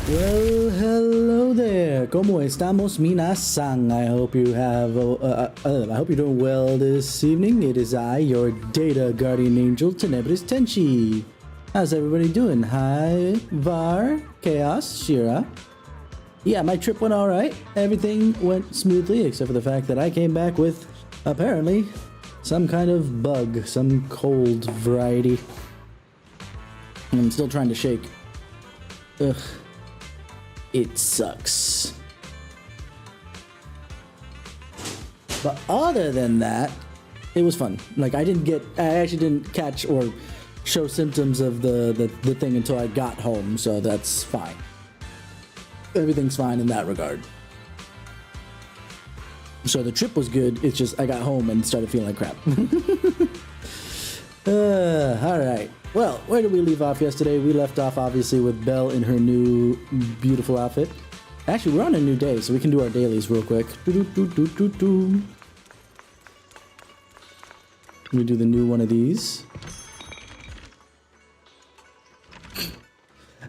Well, hello there. ¿Cómo estamos, minasan? I hope you have. I hope you're doing well this evening. It is I, your data guardian angel, TenebrisTenshi. How's everybody doing? Hi, Var, Chaos, Shira. Yeah, my trip went all right. Everything went smoothly, except for the fact that I came back with apparently some kind of bug, some cold variety. I'm still trying to shake. Ugh. It sucks. But other than that, it was fun. Like I actually didn't catch or show symptoms of the thing until I got home, so that's fine. Everything's fine in that regard. So the trip was good, it's just I got home and started feeling like crap. Alright. Well, where did we leave off yesterday? We left off, obviously, with Belle in her new beautiful outfit. Actually, we're on a new day, so we can do our dailies real quick. Let me do the new one of these.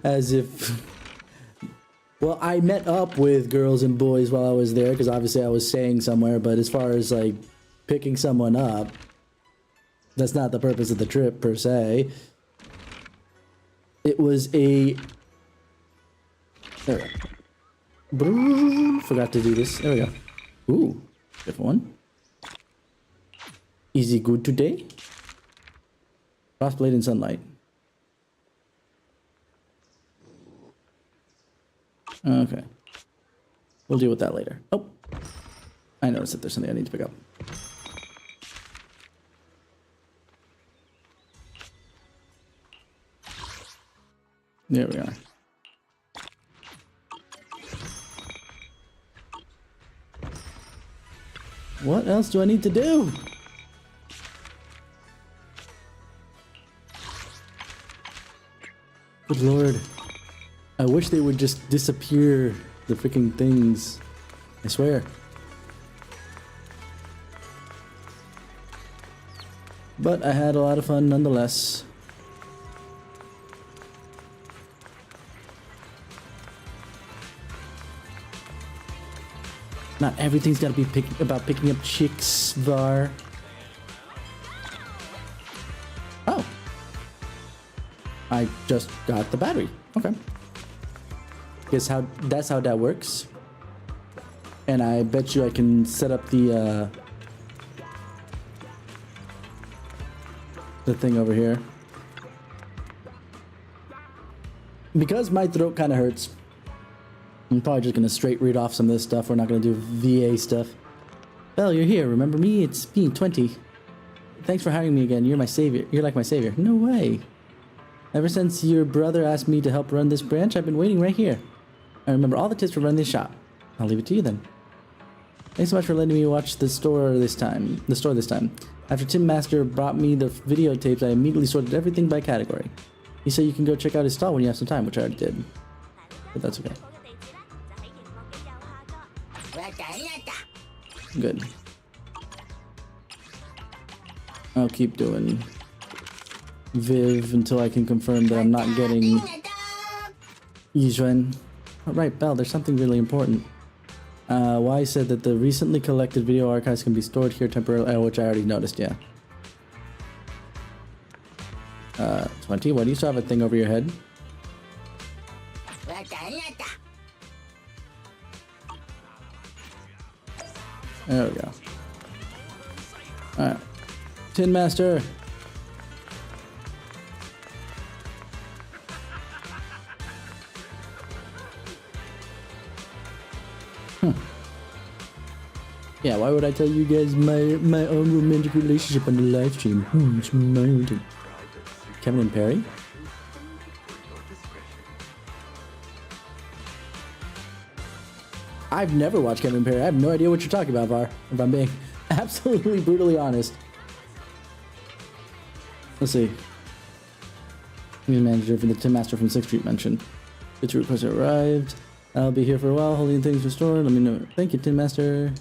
As if... Well, I met up with girls and boys while I was there, because obviously I was staying somewhere, but as far as, like, picking someone up, that's not the purpose of the trip, per se. It was a... There we go. Forgot to do this. There we go. Ooh, different one. Is it good today? Crossblade in sunlight. Okay. We'll deal with that later. Oh. I noticed that there's something I need to pick up. There we are. What else do I need to do? Good lord. I wish they would just disappear, the freaking things. I swear. But I had a lot of fun nonetheless. Not everything's gotta be about picking up chicks, Var. Oh. I just got the battery. Okay. Guess that's how that works. And I bet you I can set up the thing over here. Because my throat kind of hurts, I'm probably just gonna straight read off some of this stuff. We're not gonna do VA stuff. Belle, you're here. Remember me? It's me, 20. Thanks for hiring me again. You're my savior. You're like my savior. No way. Ever since your brother asked me to help run this branch, I've been waiting right here. I remember all the tips for running this shop. I'll leave it to you then. Thanks so much for letting me watch the store this time. After Tim Master brought me the videotapes, I immediately sorted everything by category. He said you can go check out his stall when you have some time, which I already did. But that's okay. Good. I'll keep doing Viv until I can confirm that I'm not getting Yizhuan. Alright, Belle, there's something really important. Y said that the recently collected video archives can be stored here temporarily, which I already noticed, yeah. 20, why do you still have a thing over your head? There we go. Alright. Tin Master! Yeah, why would I tell you guys my own romantic relationship on the live stream? It's my own thing. Kevin and Perry? I've never watched Kevin and Perry. I have no idea what you're talking about, Var, if I'm being absolutely brutally honest. Let's see. He's the manager for the Tim Master from 6th Street mentioned. The two requests arrived. I'll be here for a while, holding things restored. Let me know. Thank you, Tim Master.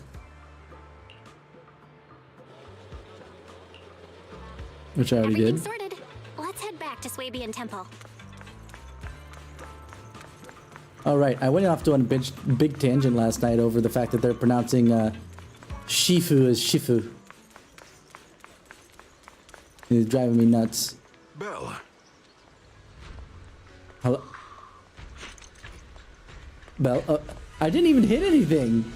Which I already did. Sorted. Let's head back to Swabian Temple. All right, I went off to a big tangent last night over the fact that they're pronouncing Shifu as Shifu. It's driving me nuts. Bell. Hello? Bell? I didn't even hit anything.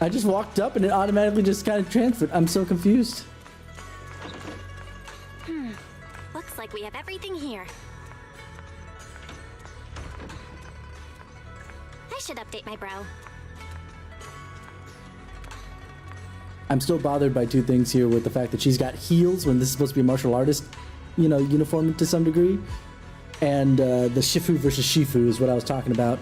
I just walked up and it automatically just kind of transferred. I'm so confused. Looks like we have everything here. I should update my brow. I'm still bothered by two things here with the fact that she's got heels when this is supposed to be a martial artist, you know, uniform to some degree. And the Shifu versus Shifu is what I was talking about.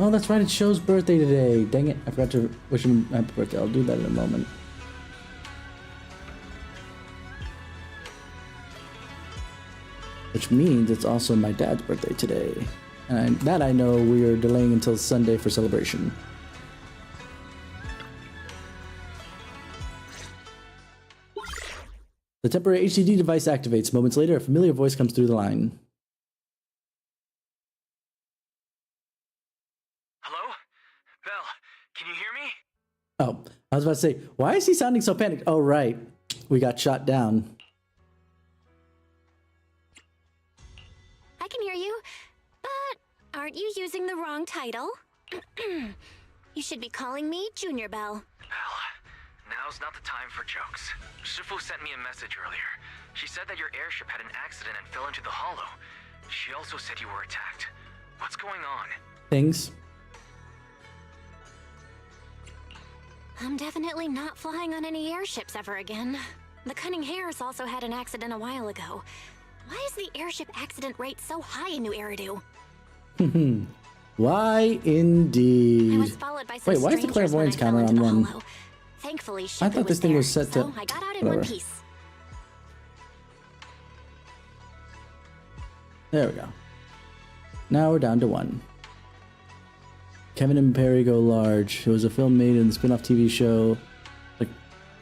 Oh, that's right, it's Sho's birthday today. Dang it, I forgot to wish him happy birthday. I'll do that in a moment. Which means it's also my dad's birthday today. And that I know we are delaying until Sunday for celebration. The temporary HDD device activates. Moments later, a familiar voice comes through the line. Hello? Bell, can you hear me? Oh, I was about to say, why is he sounding so panicked? Oh, right. We got shot down. I can hear you, but aren't you using the wrong title? You should be calling me Junior Bell. Bell, now's not the time for jokes. Shifu sent me a message earlier. She said that your airship had an accident and fell into the hollow. She also said you were attacked. What's going on? Things. I'm definitely not flying on any airships ever again. The Cunning Hares also had an accident a while ago. Why is the airship accident rate so high in New Eridu? Why indeed? I was followed by some Wait, why is the clairvoyance counter on one? Hollow. Thankfully, I thought this thing was set to... so I got out in one piece. There we go. Now we're down to one. Kevin and Perry Go Large. It was a film made in the spin-off TV show. Like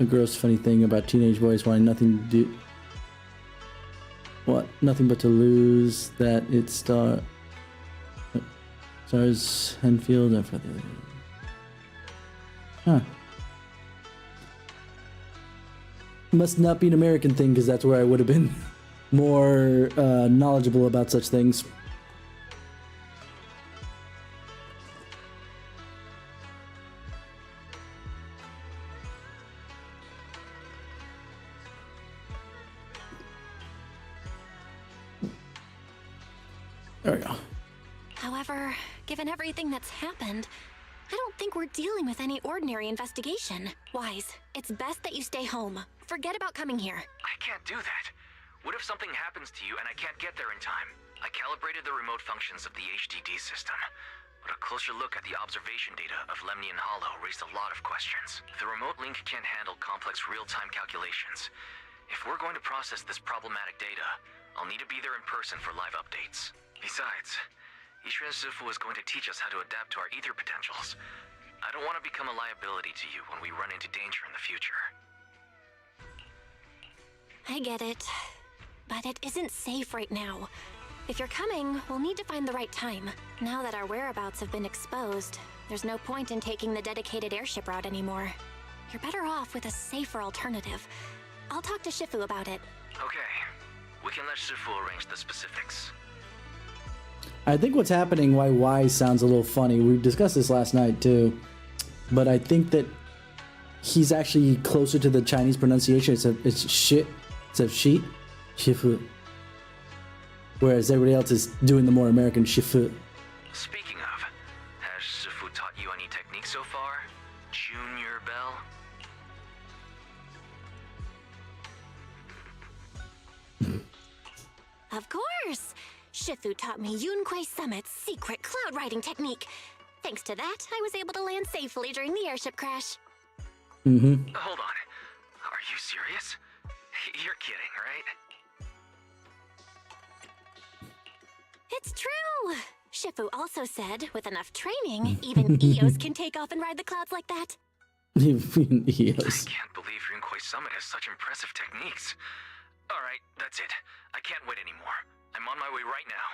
a gross funny thing about teenage boys wanting nothing to do... What? Nothing but to lose that it stars Henfield and for the... Huh. Must not be an American thing because that's where I would have been more knowledgeable about such things. There we go. However, given everything that's happened, I don't think we're dealing with any ordinary investigation. Wise, it's best that you stay home. Forget about coming here. I can't do that. What if something happens to you and I can't get there in time? I calibrated the remote functions of the HDD system, but a closer look at the observation data of Lemnian Hollow raised a lot of questions. The remote link can't handle complex real-time calculations. If we're going to process this problematic data, I'll need to be there in person for live updates. Besides, Yishuan Shifu is going to teach us how to adapt to our ether potentials. I don't want to become a liability to you when we run into danger in the future. I get it, but it isn't safe right now. If you're coming, we'll need to find the right time. Now that our whereabouts have been exposed, there's no point in taking the dedicated airship route anymore. You're better off with a safer alternative. I'll talk to Shifu about it. Okay, we can let Shifu arrange the specifics. I think what's happening, why Wise sounds a little funny, we discussed this last night too, but I think that he's actually closer to the Chinese pronunciation. It's shit, it's a sheet, Shifu. Whereas everybody else is doing the more American Shifu. Speaking of, has Shifu taught you any techniques so far? Junior Bell? Of course! Shifu taught me Yunquei Summit's secret cloud riding technique. Thanks to that, I was able to land safely during the airship crash. Hold on. Are you serious? You're kidding, right? It's true! Shifu also said, with enough training, even Eos can take off and ride the clouds like that. Eos. I can't believe Yunquai Summit has such impressive techniques. Alright, that's it. I can't wait anymore. I'm on my way right now.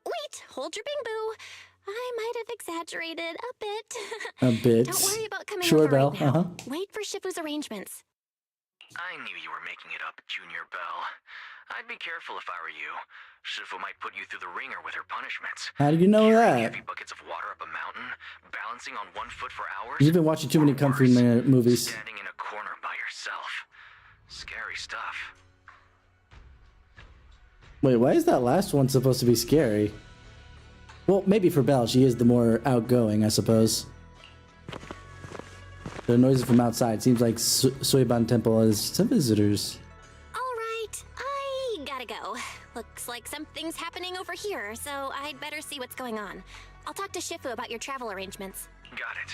Wait, hold your bing boo. I might have exaggerated a bit. A bit. Don't worry about coming Sure, over Belle. right now. Wait for Shifu's arrangements. I knew you were making it up, Junior Belle. I'd be careful if I were you. Shifu might put you through the ringer with her punishments. How do you know Carrying that? heavy buckets of water up a mountain, balancing on 1 foot for hours. You've been watching too many Kung Fu movies. Standing in a corner by yourself. Scary stuff. Wait, why is that last one supposed to be scary? Well, maybe for Belle, she is the more outgoing, I suppose. The noises from outside. Seems like Suiban Temple has some visitors. Alright, I gotta go. Looks like something's happening over here, so I'd better see what's going on. I'll talk to Shifu about your travel arrangements. Got it.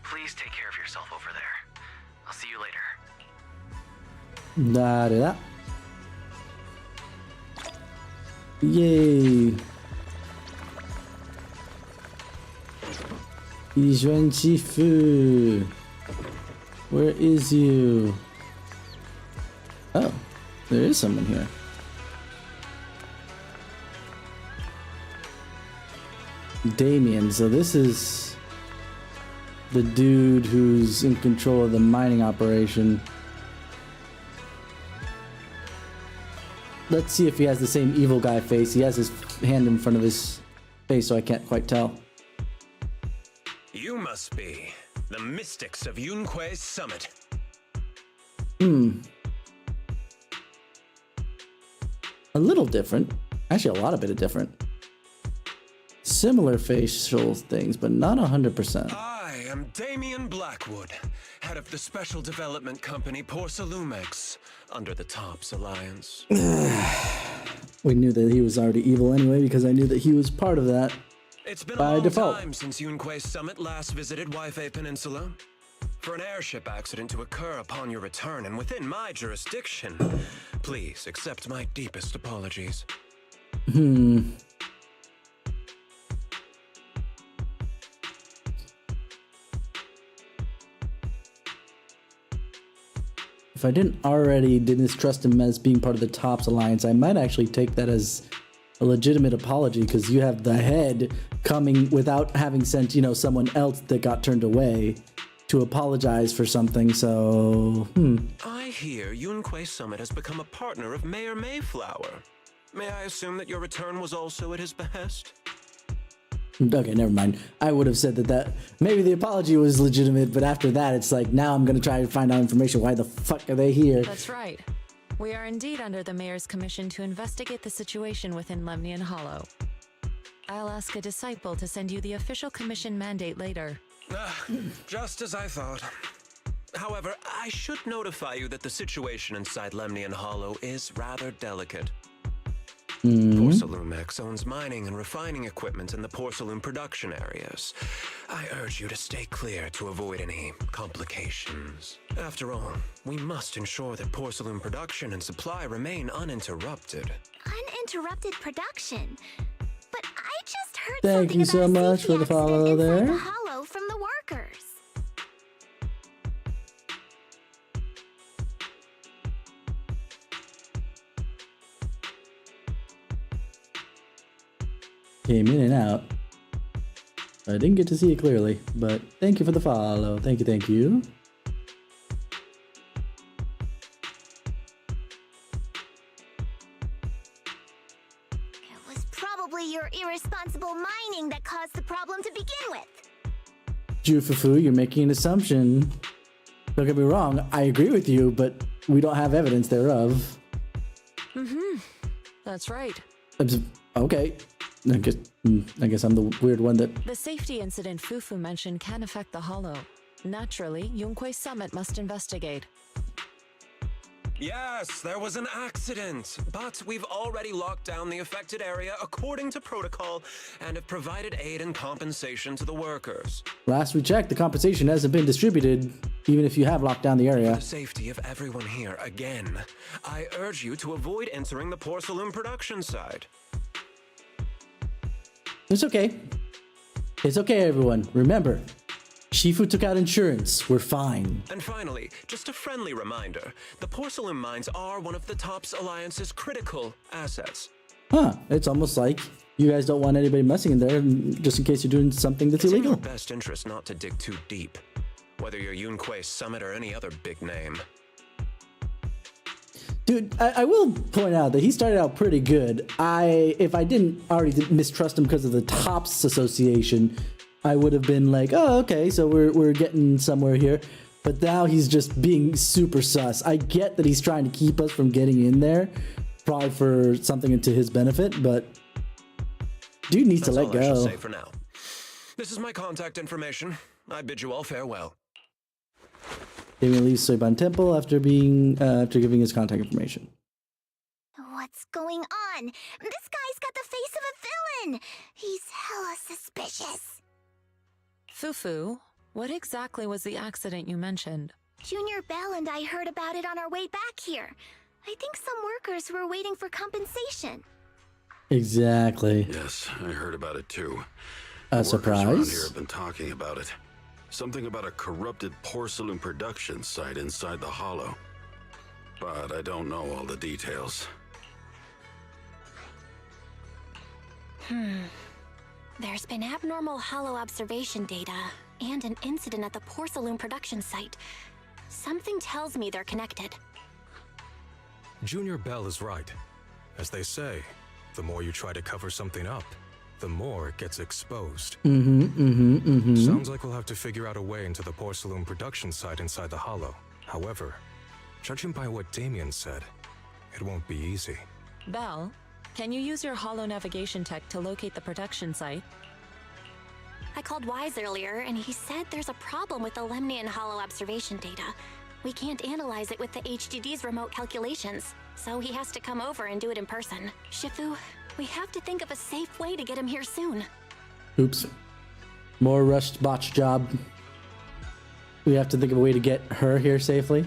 Please take care of yourself over there. I'll see you later. Da-da-da. Yay. Yizhuan Shifu. Where is you? Oh, there is someone here. Damien, so this is the dude who's in control of the mining operation. Let's see if he has the same evil guy face. He has his hand in front of his face, so I can't quite tell. You must be the mystics of Yunquai's Summit. A little different. Actually, a lot of bit of different. Similar facial things, but not 100%. I am Damien Blackwood, head of the Special Development Company Porcelumex, under the Tops Alliance. We knew that he was already evil anyway, because I knew that he was part of that. It's been a By long default. time since Yunquai's Summit last visited Waifei Peninsula. For an airship accident to occur upon your return and within my jurisdiction, please accept my deepest apologies. If I didn't already distrust him as being part of the Tops Alliance, I might actually take that as a legitimate apology, because you have the head coming without having sent, someone else that got turned away to apologize for something, so, I hear Yunquai Summit has become a partner of Mayor Mayflower. May I assume that your return was also at his behest? Okay, never mind. I would have said that maybe the apology was legitimate, but after that, it's like, now I'm going to try to find out information. Why the fuck are they here? That's right. We are indeed under the Mayor's commission to investigate the situation within Lemnian Hollow. I'll ask a disciple to send you the official commission mandate later. Just as I thought. However, I should notify you that the situation inside Lemnian Hollow is rather delicate. Porcelumex owns mining and refining equipment in the porcelain production areas. I urge you to stay clear to avoid any complications. After all, we must ensure that porcelain production and supply remain uninterrupted. Uninterrupted production? But I just heard Thank something you so about a much safety for the follow accident inside there. the hollow from the workers. Came in and out. I didn't get to see it clearly, but thank you for the follow. Thank you, thank you. It was probably your irresponsible mining that caused the problem to begin with. Jufufu, you're making an assumption. Don't get me wrong, I agree with you, but we don't have evidence thereof. That's right. Okay. I guess I'm the weird one that... The safety incident Fufu mentioned can affect the Hollow. Naturally, Yunquai Summit must investigate. Yes, there was an accident, but we've already locked down the affected area according to protocol and have provided aid and compensation to the workers. Last we checked, the compensation hasn't been distributed, even if you have locked down the For area. the safety of everyone here, again, I urge you to avoid entering the porcelain production side. It's okay. It's okay, everyone. Remember, Shifu took out insurance. We're fine. And finally, just a friendly reminder, the porcelain mines are one of the TOPS Alliance's critical assets. Huh. It's almost like you guys don't want anybody messing in there just in case you're doing something that's It's in illegal. your best interest not to dig too deep, whether you're Yunquei Summit or any other big name. Dude, I will point out that he started out pretty good. If I didn't already mistrust him because of the TOPS Association, I would have been like, oh, okay, so we're getting somewhere here. But now he's just being super sus. I get that he's trying to keep us from getting in there, probably for something into his benefit, but dude needs to let That's all I shall go. say for now. This is my contact information. I bid you all farewell. Damien leaves Soiban Temple after giving his contact information. What's going on? This guy's got the face of a villain. He's hella suspicious. Fufu, what exactly was the accident you mentioned? Junior Bell and I heard about it on our way back here. I think some workers were waiting for compensation. Exactly. Yes, I heard about it too. A Workers around here surprise? have been talking about it. Something about a corrupted porcelain production site inside the Hollow. But I don't know all the details. There's been abnormal Hollow observation data and an incident at the porcelain production site. Something tells me they're connected. Junior Bell is right. As they say, the more you try to cover something up, the more it gets exposed. Sounds like we'll have to figure out a way into the porcelain production site inside the Hollow. However, judging by what Damien said, it won't be easy. Bell, can you use your Hollow navigation tech to locate the production site? I called Wise earlier, and he said there's a problem with the Lemnian Hollow observation data. We can't analyze it with the HDD's remote calculations, so he has to come over and do it in person. Shifu, we have to think of a safe way to get him here soon. Oops. More rushed botch job. We have to think of a way to get her here safely.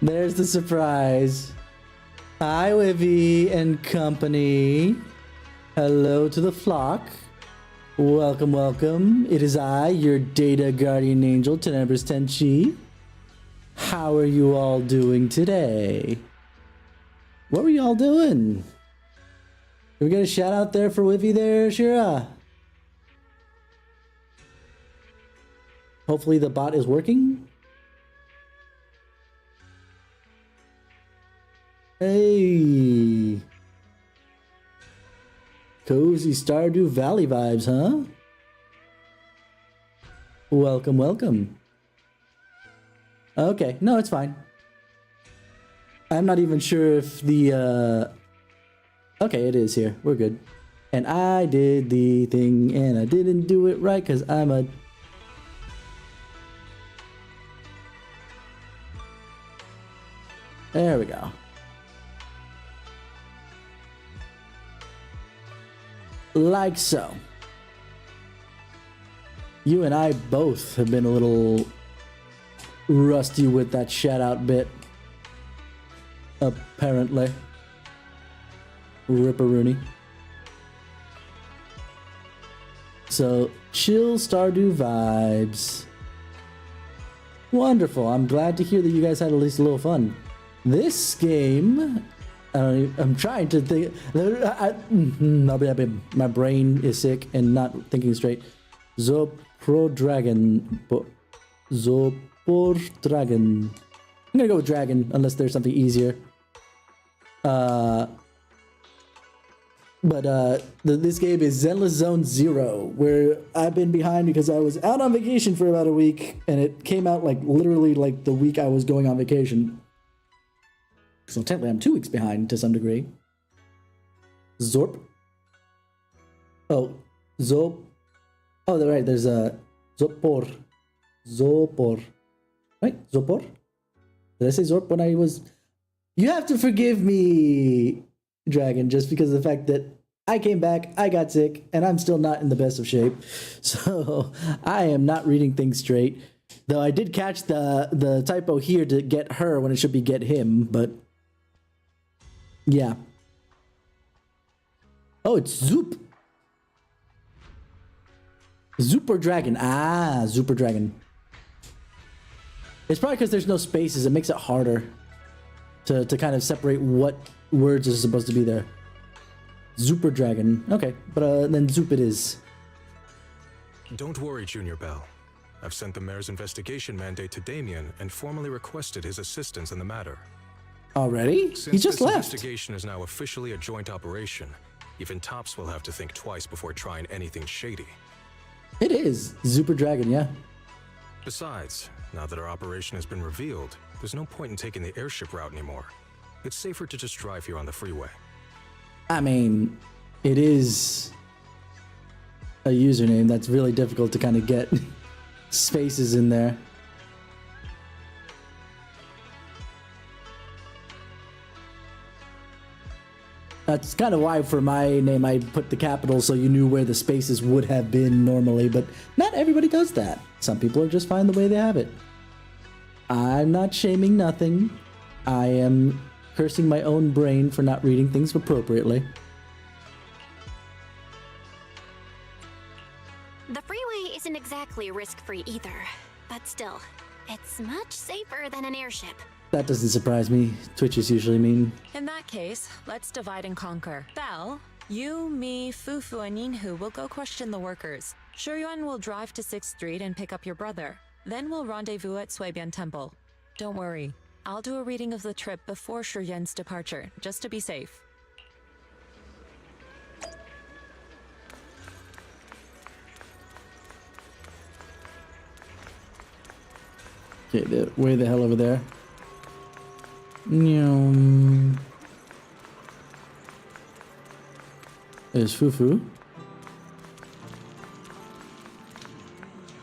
There's the surprise. Hi, Wivy and company. Hello to the flock. Welcome, welcome. It is I, your data guardian angel, TenebrisTenshi. How are you all doing today? What were y'all doing? Can we get a shout out there for Wivy there, Shira? Hopefully the bot is working. Hey. Cozy Stardew Valley vibes, huh? Welcome, welcome. Okay, no, it's fine. I'm not even sure if the, okay, it is here. We're good. And I did the thing, and I didn't do it right, because I'm a... There we go. Like so. You and I both have been a little rusty with that shout-out bit. Apparently. Ripperoonie. So, chill Stardew vibes. Wonderful. I'm glad to hear that you guys had at least a little fun. This game... I'm trying to think... My brain is sick and not thinking straight. Zopor Dragon. Zopor Dragon. I'm gonna go with Dragon, unless there's something easier. This game is Zenless Zone 0, where I've been behind because I was out on vacation for about a week, and it came out like literally like the week I was going on vacation. So technically I'm 2 weeks behind to some degree. Zorp. Oh, Zop. Oh, right, there's a Zopor. Zopor. Right? Zopor? Did I say Zorp when I was... You have to forgive me, Dragon, just because of the fact that I came back, I got sick, and I'm still not in the best of shape. So I am not reading things straight. Though I did catch the typo here to get her when it should be get him, but... Yeah. Oh, it's Zoop. Super Dragon. Ah, Super Dragon. It's probably because there's no spaces. It makes it harder to kind of separate what words are supposed to be there. Super Dragon. Okay, but then Zoop it is. Don't worry, Junior Bell. I've sent the mayor's investigation mandate to Damien and formally requested his assistance in the matter. Already? Since He just this left. investigation is now officially a joint operation, even Tops will have to think twice before trying anything shady. It is. Super Dragon, yeah. Besides, now that our operation has been revealed, there's no point in taking the airship route anymore. It's safer to just drive here on the freeway. I mean, it is a username that's really difficult to kind of get spaces in there. That's kind of why for my name I put the capital so you knew where the spaces would have been normally, but not everybody does that. Some people are just fine the way they have it. I'm not shaming nothing. I am cursing my own brain for not reading things appropriately. The freeway isn't exactly risk-free either, but still, it's much safer than an airship. That doesn't surprise me. Twitches usually mean. In that case, let's divide and conquer. Belle, you, me, Fufu, and Yinhu will go question the workers. Shuyuan will drive to 6th Street and pick up your brother. Then we'll rendezvous at Suibian Temple. Don't worry, I'll do a reading of the trip before Shuyuan's departure, just to be safe. Okay, way the hell over there. There's Fufu.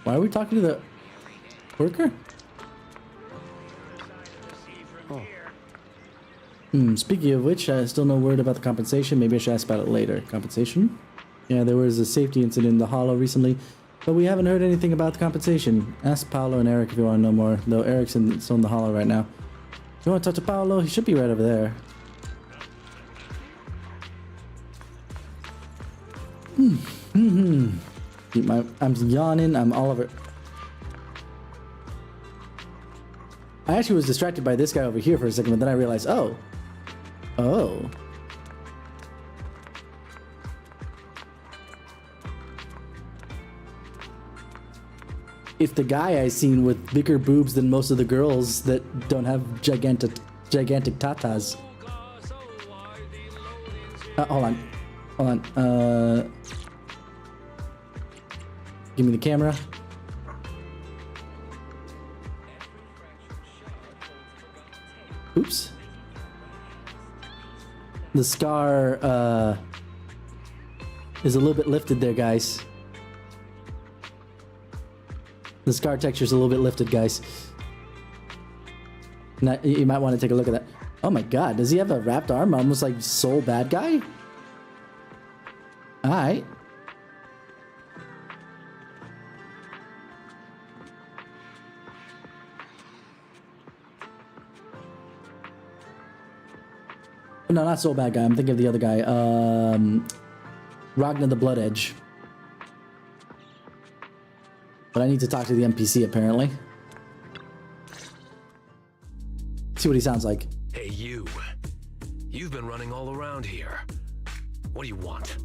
Why are we talking to the worker? Oh. Speaking of which, I still no word about the compensation. Maybe I should ask about it later. Compensation? Yeah, there was a safety incident in the Hollow recently, but we haven't heard anything about the compensation. Ask Paolo and Eric if you want to know more, though Eric's still in the Hollow right now. If you want to talk to Paolo, he should be right over there. I'm yawning, I'm all over. I actually was distracted by this guy over here for a second, but then I realized, oh. If the guy I seen with bigger boobs than most of the girls that don't have gigantic tatas. Hold on. Give me the camera. Oops. The scar is a little bit lifted there, guys. The scar texture is a little bit lifted, guys. Now, you might want to take a look at that. Oh my god, does he have a wrapped arm? Almost like Soul Bad Guy? Alright. No, not Soul Bad Guy. I'm thinking of the other guy. Ragnar the Blood Edge. But I need to talk to the NPC, apparently. See what he sounds like. Hey, you. You've been running all around here. What do you want?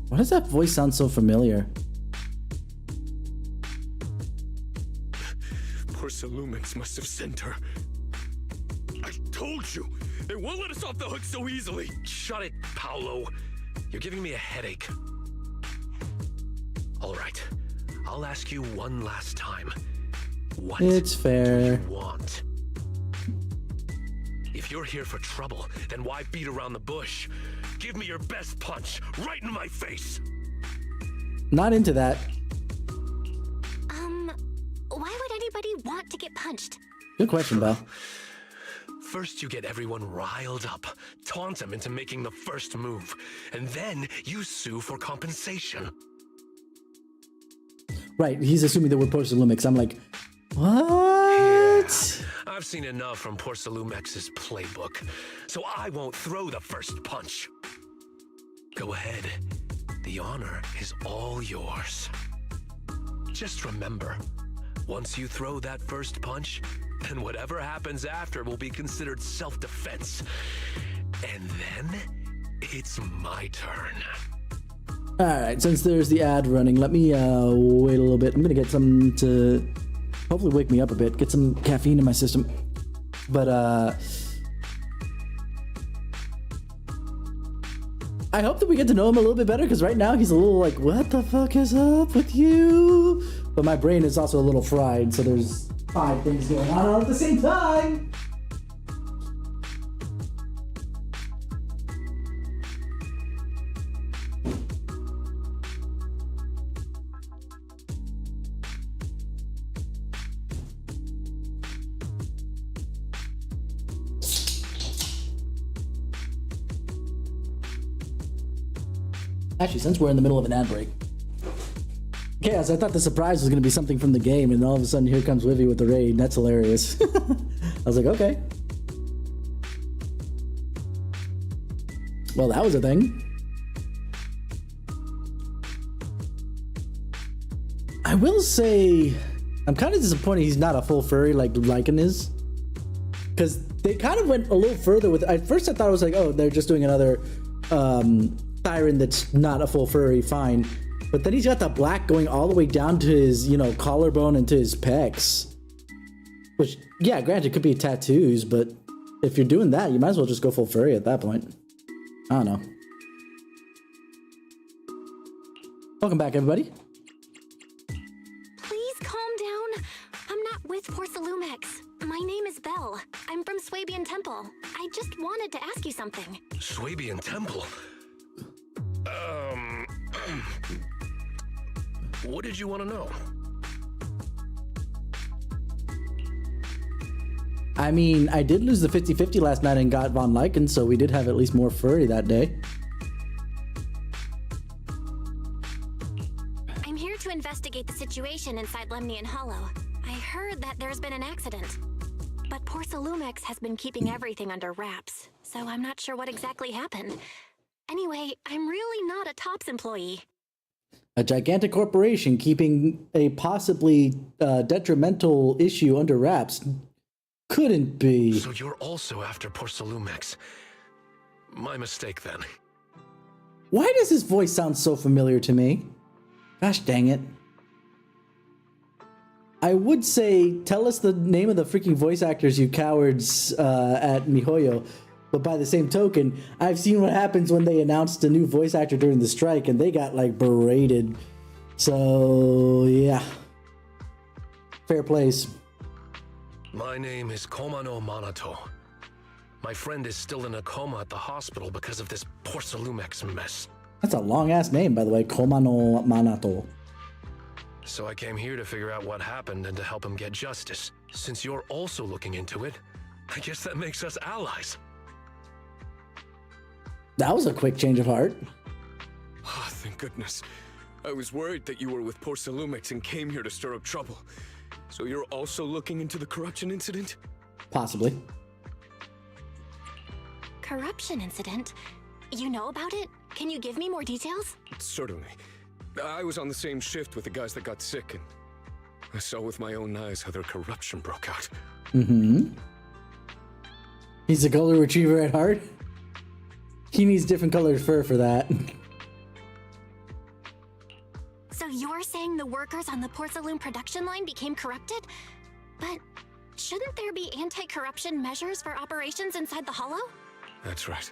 Why does that voice sound so familiar? Lumix must have sent her. I told you! They won't let us off the hook so easily! Shut it, Paolo. You're giving me a headache. Alright, I'll ask you one last time. What it's fair. do you want? If you're here for trouble, then why beat around the bush? Give me your best punch, right in my face! Not into that. Why would anybody want to get punched? Good question, Belle. First you get everyone riled up, taunt them into making the first move, and then you sue for compensation. Right, he's assuming that we're Porcelumix. I'm like, what? Yeah, I've seen enough from Porcelumex's playbook, so I won't throw the first punch. Go ahead. The honor is all yours. Just remember, once you throw that first punch, then whatever happens after will be considered self-defense. And then, it's my turn. Alright, since there's the ad running, let me wait a little bit. I'm gonna get some to hopefully wake me up a bit, get some caffeine in my system. But I hope that we get to know him a little bit better, because right now he's a little like, what the fuck is up with you? But my brain is also a little fried, so there's 5 things going on at the same time. Actually, since we're in the middle of an ad break. Chaos, I thought the surprise was going to be something from the game, and all of a sudden here comes Wivy with the raid. That's hilarious. I was like, okay. Well, that was a thing. I will say, I'm kind of disappointed he's not a full furry like Lycan is. Because they kind of went a little further with it. At first I thought it was like, oh, they're just doing another Siren that's not a full furry, fine. But then he's got the black going all the way down to his, you know, collarbone and to his pecs. Which, yeah, granted, could be tattoos, but if you're doing that, you might as well just go full furry at that point. I don't know. Welcome back, everybody. Please calm down. I'm not with Porcelumex. My name is Belle. I'm from Swabian Temple. I just wanted to ask you something. Swabian Temple? What did you want to know? I mean, I did lose the 50-50 last night and got Von Lycan, so we did have at least more furry that day. I'm here to investigate the situation inside Lemnian Hollow. I heard that there's been an accident. But Porcelumex has been keeping everything under wraps, so I'm not sure what exactly happened. Anyway, I'm really not a TOPS employee. A gigantic corporation keeping a possibly detrimental issue under wraps couldn't be. So you're also after Porcelumex. My mistake then. Why does his voice sound so familiar to me? Gosh dang it. I would say, tell us the name of the freaking voice actors, you cowards, at MiHoYo. But by the same token, I've seen what happens when they announced a new voice actor during the strike, and they got, like, berated. So, yeah. Fair plays. My name is Komano Manato. My friend is still in a coma at the hospital because of this Porcelumex mess. That's a long-ass name, by the way. Komano Manato. So I came here to figure out what happened and to help him get justice. Since you're also looking into it, I guess that makes us allies. That was a quick change of heart. Ah, thank goodness. I was worried that you were with Porcelumex and came here to stir up trouble. So you're also looking into the corruption incident? Possibly. Corruption incident? You know about it? Can you give me more details? Certainly. I was on the same shift with the guys that got sick, and I saw with my own eyes how their corruption broke out. Mm-hmm. He's a golden retriever at heart. He needs different colored fur for that. So you're saying the workers on the porcelain production line became corrupted? But shouldn't there be anti-corruption measures for operations inside the Hollow? That's right.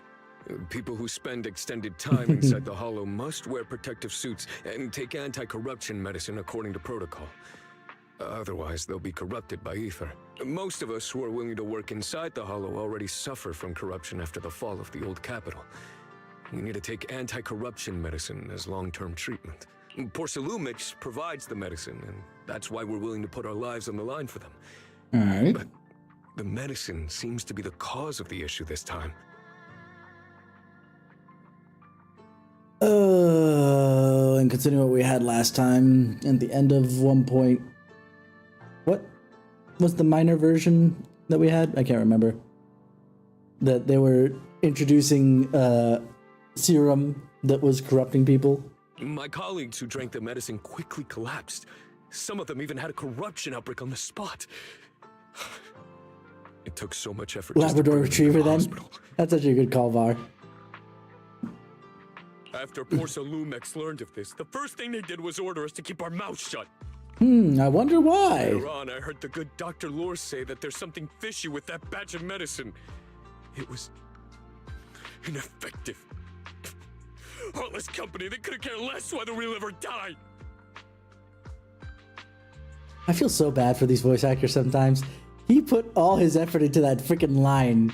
People who spend extended time inside the Hollow must wear protective suits and take anti-corruption medicine according to protocol. Otherwise, they'll be corrupted by ether. Most of us who are willing to work inside the Hollow already suffer from corruption after the fall of the old capital. We need to take anti-corruption medicine as long-term treatment. Porcelumex provides the medicine, and that's why we're willing to put our lives on the line for them. All right. But the medicine seems to be the cause of the issue this time. And considering what we had last time, at the end of 1. What was the minor version that we had? I can't remember. That they were introducing serum that was corrupting people? My colleagues who drank the medicine quickly collapsed. Some of them even had a corruption outbreak on the spot. It took so much effort. Labrador Retriever, then? That's actually a good call, Var. After Porcelumex learned of this, the first thing they did was order us to keep our mouths shut. I wonder why. Later on, I heard the good Dr. Lore say that there's something fishy with that batch of medicine. It was ineffective. Heartless company, they couldn't care less whether we live or die. I feel so bad for these voice actors sometimes. He put all his effort into that freaking line,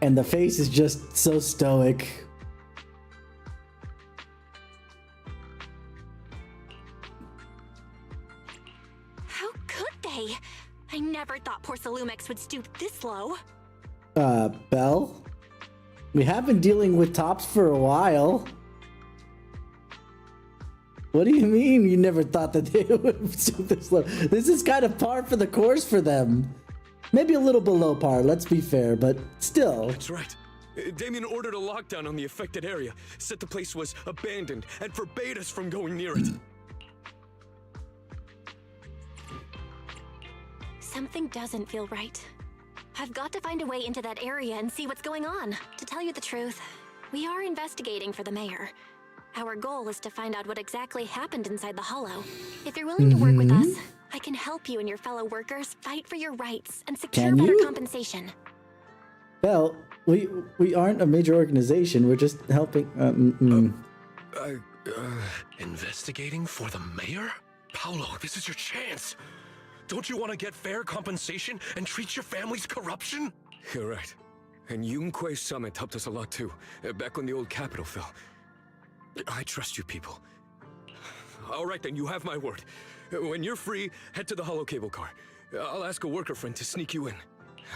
and the face is just so stoic. How could they? I never thought Porcelumex would stoop this low. Belle? We have been dealing with tops for a while. What do you mean you never thought that they would stoop this low? This is kind of par for the course for them. Maybe a little below par, let's be fair, but still. That's right. Damien ordered a lockdown on the affected area, said the place was abandoned, and forbade us from going near it. Something doesn't feel right. I've got to find a way into that area and see what's going on. To tell you the truth, we are investigating for the mayor. Our goal is to find out what exactly happened inside the Hollow. If you're willing to work with us, I can help you and your fellow workers fight for your rights and secure better compensation. Well, we aren't a major organization. We're just helping. Investigating for the mayor? Paolo, this is your chance. Don't you want to get fair compensation and treat your family's corruption? You're right. And Yunque Summit helped us a lot too, back when the old capital fell. I trust you people. All right then, you have my word. When you're free, head to the Hollow cable car. I'll ask a worker friend to sneak you in.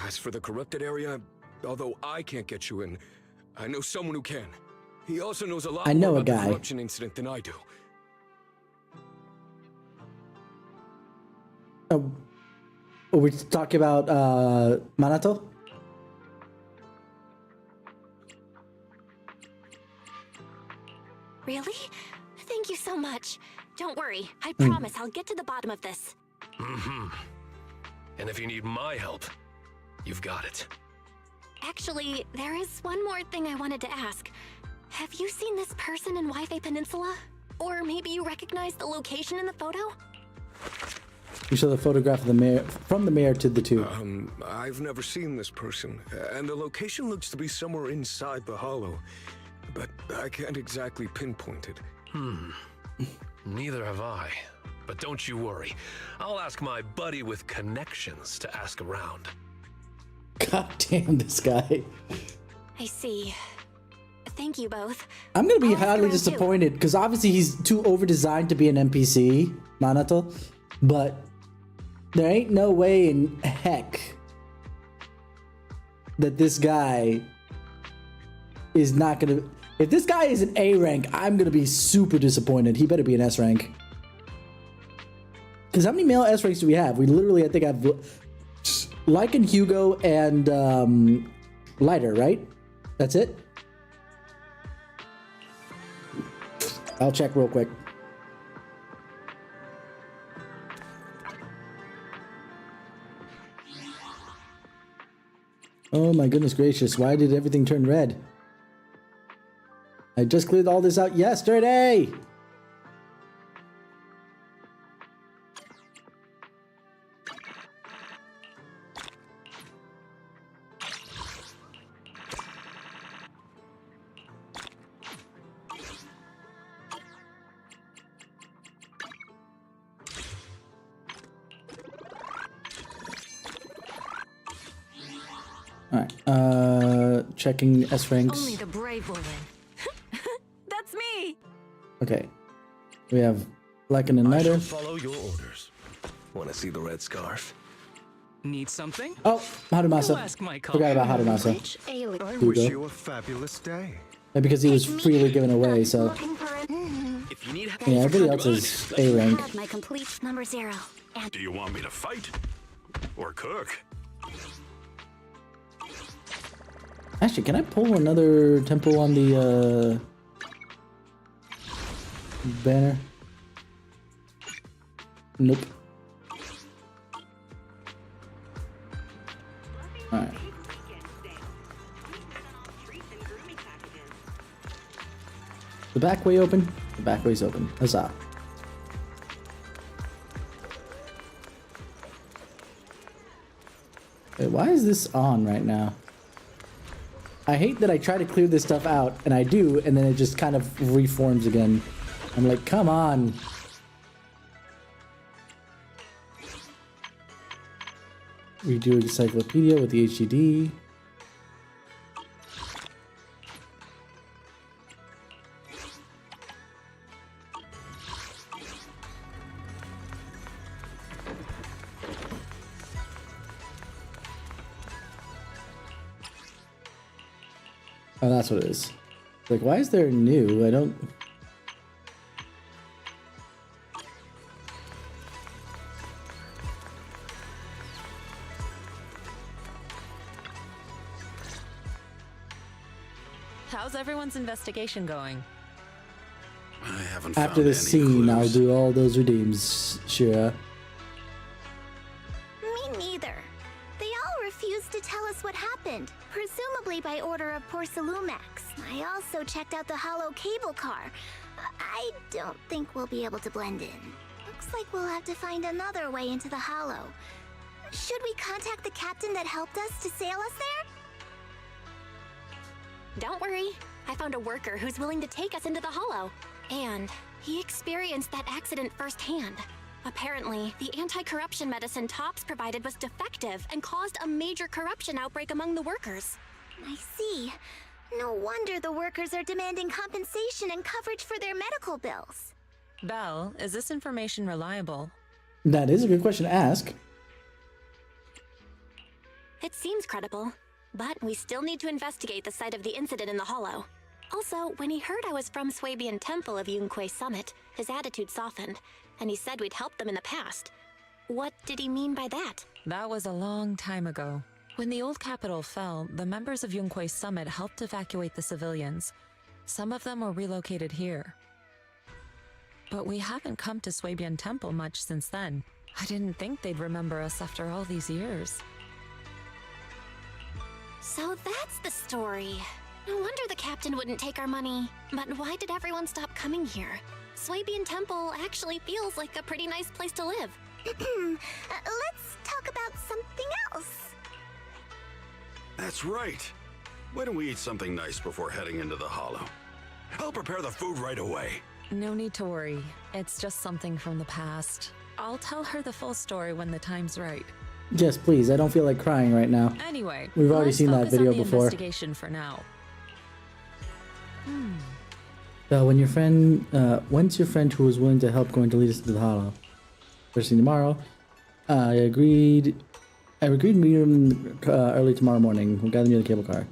As for the corrupted area, although I can't get you in, I know someone who can. He also knows a lot more about the corruption incident than I do. Are we talking about Manato? Really? Thank you so much. Don't worry, I promise I'll get to the bottom of this. And if you need my help, you've got it. Actually, there is one more thing I wanted to ask. Have you seen this person in Wi-Fi Peninsula? Or maybe you recognize the location in the photo? You show the photograph of the mayor, from the mayor to the two. I've never seen this person, and the location looks to be somewhere inside the Hollow, but I can't exactly pinpoint it. Neither have I. But don't you worry. I'll ask my buddy with connections to ask around. God damn this guy. I see. Thank you both. I'm gonna be highly disappointed, because obviously he's too over-designed to be an NPC, Manato, but there ain't no way in heck that this guy is not gonna... If this guy is an A rank, I'm gonna be super disappointed. He better be an S rank. Because how many male S ranks do we have? We literally, I think, have Lycan, Hugo, and Lighter, right? That's it? I'll check real quick. Oh my goodness gracious, why did everything turn red? I just cleared all this out yesterday! Alright, checking S ranks. Only the brave will win. That's me! Okay. We have Lycan and I Lighter. shall follow your orders. Want to see the red scarf? Need something? Oh, Harumasa. Ask my Forgot about Harumasa. I wish you a fabulous day. And because he was freely given away, so... If you need Yeah, everybody else is A rank. My complete number 0. And Do you want me to fight? Or cook? Actually, can I pull another temple on the Banner. Nope. Alright. The back way open? The back way's open. Huzzah. Wait, why is this on right now? I hate that I try to clear this stuff out, and I do, and then it just kind of reforms again. I'm like, come on. Redo encyclopedia with the HDD. Oh, that's what it is. Like, why is there new? I don't... How's everyone's investigation going? I haven't found After this scene, clues. I'll do all those redeems, Shira. Me neither. They all refused to tell us what happened, presumably by order of Porcelumax. I also checked out the hollow cable car. I don't think we'll be able to blend in. Looks like we'll have to find another way into the hollow. Should we contact the captain that helped us to sail us there? Don't worry. I found a worker who's willing to take us into the hollow. And he experienced that accident firsthand. Apparently, the anti-corruption medicine Tops provided was defective and caused a major corruption outbreak among the workers. I see. No wonder the workers are demanding compensation and coverage for their medical bills. Belle, is this information reliable? That is a good question to ask. It seems credible, but we still need to investigate the site of the incident in the hollow. Also, when he heard I was from Swabian Temple of Yunque Summit, his attitude softened, and he said we'd helped them in the past. What did he mean by that? That was a long time ago. When the old capital fell, the members of Yunque Summit helped evacuate the civilians. Some of them were relocated here. But we haven't come to Swabian Temple much since then. I didn't think they'd remember us after all these years. So that's the story. No wonder the captain wouldn't take our money. But why did everyone stop coming here? Swabian Temple actually feels like a pretty nice place to live. Let's talk about something else. That's right. Why don't we eat something nice before heading into the hollow? I'll prepare the food right away. No need to worry. It's just something from the past. I'll tell her the full story when the time's right. Yes, please. I don't feel like crying right now. Anyway, We've already let's seen that focus on video the before. Investigation for now. When your friend, when's your friend who was willing to help going to lead us to the hollow? First thing tomorrow. I agreed to meet him early tomorrow morning. We'll gather near the cable car.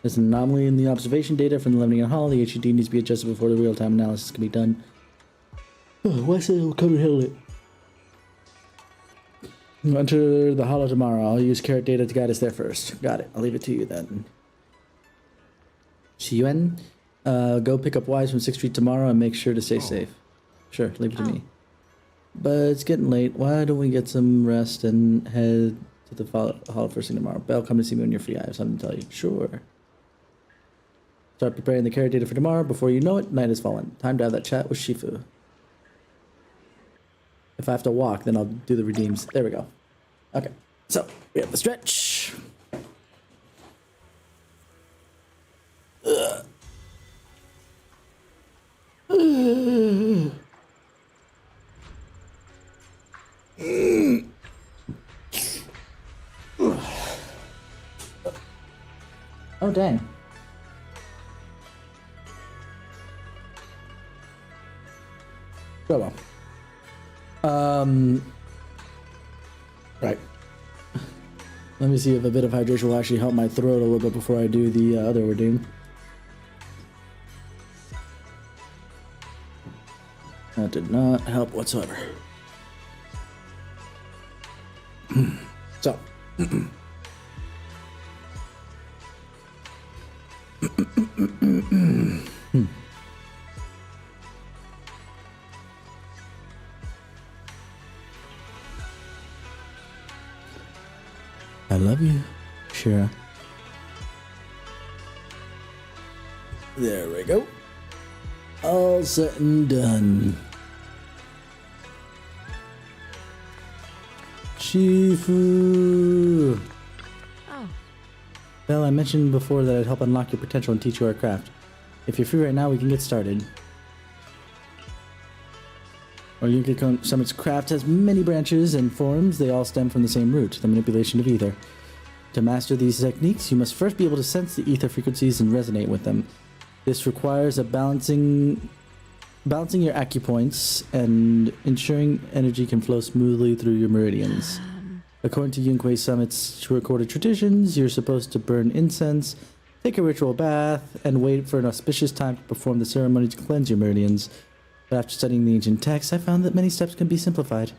There's an anomaly in the observation data from the Lemnian Hollow. The HUD needs to be adjusted before the real-time analysis can be done. Why say we'll come and handle it? We'll enter the hollow tomorrow. I'll use carrot data to guide us there first. Got it. I'll leave it to you then. Xiyuan, go pick up Wise from 6th Street tomorrow and make sure to stay safe. Sure, leave it to me. But it's getting late. Why don't we get some rest and head to the hollow first thing tomorrow? Belle, come to see me when you're free. I have something to tell you. Sure. Start preparing the carrot data for tomorrow. Before you know it, night has fallen. Time to have that chat with Shifu. If I have to walk, then I'll do the redeems. There we go. Okay. So, we have the stretch. Oh, dang. Go on. Right. Let me see if a bit of hydration will actually help my throat a little bit before I do the other redeem. That did not help whatsoever. So. I love you, Shira. There we go. All set and done. Shifu! Oh. Well, I mentioned before that I'd help unlock your potential and teach you our craft. If you're free right now, we can get started. Or Yunka Summit's craft has many branches and forms. They all stem from the same root, the manipulation of ether. To master these techniques, you must first be able to sense the ether frequencies and resonate with them. This requires a balancing your acupoints and ensuring energy can flow smoothly through your meridians. According to Yunque Summit's recorded traditions, you're supposed to burn incense, take a ritual bath, and wait for an auspicious time to perform the ceremony to cleanse your meridians. But after studying the ancient texts, I found that many steps can be simplified.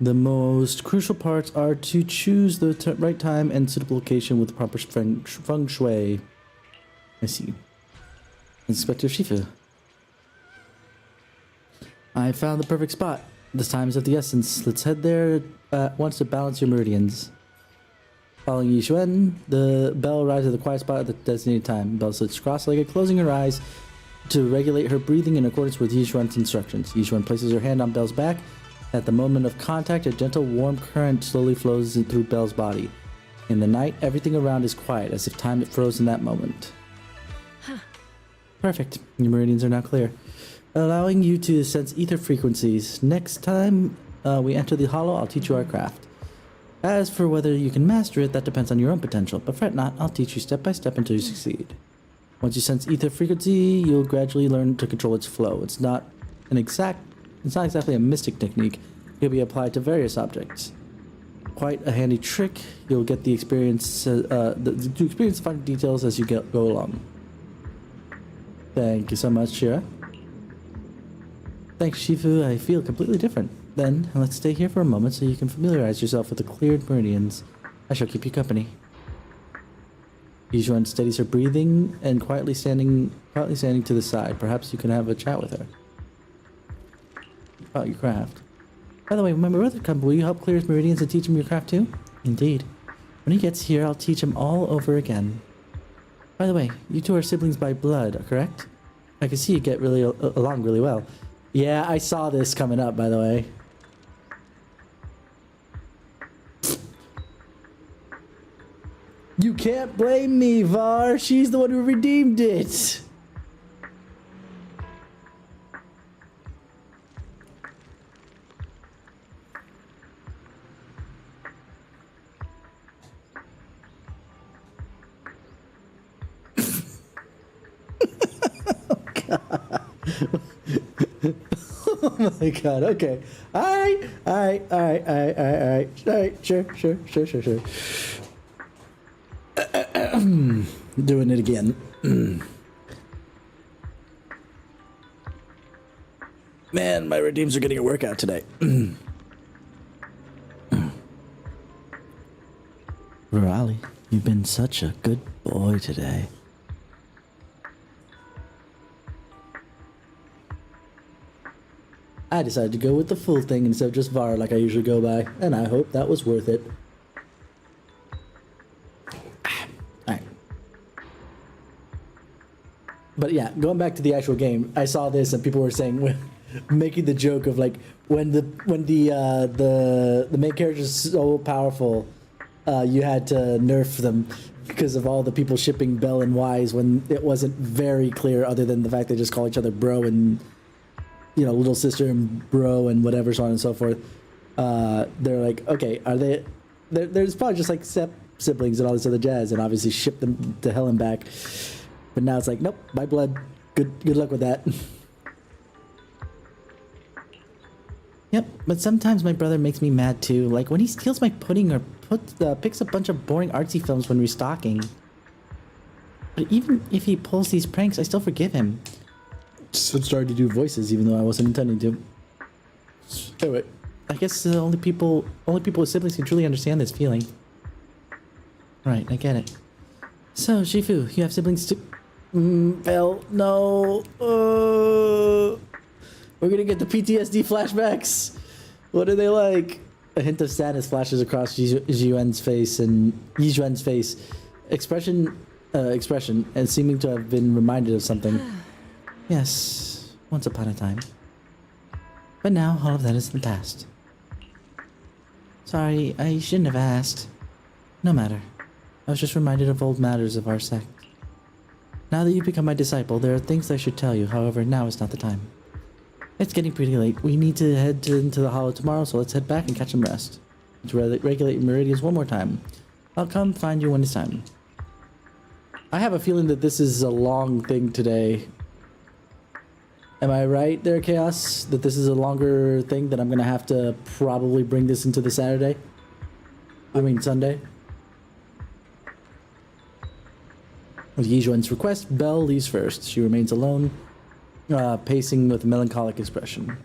The most crucial parts are to choose the right time and suitable location with proper feng shui. I see. Inspector Shifu. I found the perfect spot. This time is of the essence. Let's head there once to balance your meridians. Following Yixuan, the bell arrives at the quiet spot at the designated time. Bell sits cross-legged, closing her eyes to regulate her breathing in accordance with Yixuan's instructions. Yixuan places her hand on Bell's back. At the moment of contact, a gentle, warm current slowly flows through Bell's body. In the night, everything around is quiet, as if time froze in that moment. Perfect. Your meridians are now clear, allowing you to sense ether frequencies. Next time we enter the hollow, I'll teach you our craft. As for whether you can master it, that depends on your own potential, but fret not, I'll teach you step by step until you succeed. Once you sense ether frequency, you'll gradually learn to control its flow. It's not exactly a mystic technique. It can be applied to various objects. Quite a handy trick. You'll get the experience to experience the fine details as you go along. Thank you so much, Shira. Thanks, Shifu. I feel completely different. Then, let's stay here for a moment so you can familiarize yourself with the cleared meridians. I shall keep you company. Yixuan steadies her breathing and quietly standing to the side. Perhaps you can have a chat with her about your craft. By the way, when my brother comes, will you help clear his meridians and teach him your craft too? Indeed. When he gets here, I'll teach him all over again. By the way, you two are siblings by blood, correct? I can see you get along really well. Yeah, I saw this coming up, by the way. You can't blame me, Var. She's the one who redeemed it. Oh my god, okay. Alright, sure. Doing it again. Man, my redeems are getting a workout today. Raleigh, you've been such a good boy today. I decided to go with the full thing instead of just Var like I usually go by, and I hope that was worth it. Alright. But yeah, going back to the actual game, I saw this and people were saying, making the joke of like, when the main character is so powerful, you had to nerf them because of all the people shipping Bell and Wise when it wasn't very clear other than the fact they just call each other bro and, you know, little sister and bro and whatever, so on and so forth. They're like, okay, are there's probably just like siblings and all this other jazz, and obviously ship them to hell and back. But now it's like, nope, by blood. Good luck with that. Yep, but sometimes my brother makes me mad too. Like when he steals my pudding or picks a bunch of boring artsy films when restocking. But even if he pulls these pranks, I still forgive him. So started to do voices even though I wasn't intending to. Anyway, I guess the only people with siblings can truly understand this feeling. Right, I get it. So, Shifu, you have siblings too? Bell, no. We're gonna get the PTSD flashbacks. What are they like? A hint of sadness flashes across Yuan's face and Yijuan's face, expression, and seeming to have been reminded of something. Yes, once upon a time. But now all of that is in the past. Sorry, I shouldn't have asked. No matter. I was just reminded of old matters of our sect. Now that you've become my disciple, there are things I should tell you. However, now is not the time. It's getting pretty late. We need to head into the hollow tomorrow, so let's head back and catch some rest. To regulate your meridians one more time. I'll come find you when it's time. I have a feeling that this is a long thing today. Am I right there, Chaos? That this is a longer thing, that I'm going to have to probably bring this into the Sunday? With Yijuan's request, Belle leaves first. She remains alone, pacing with a melancholic expression.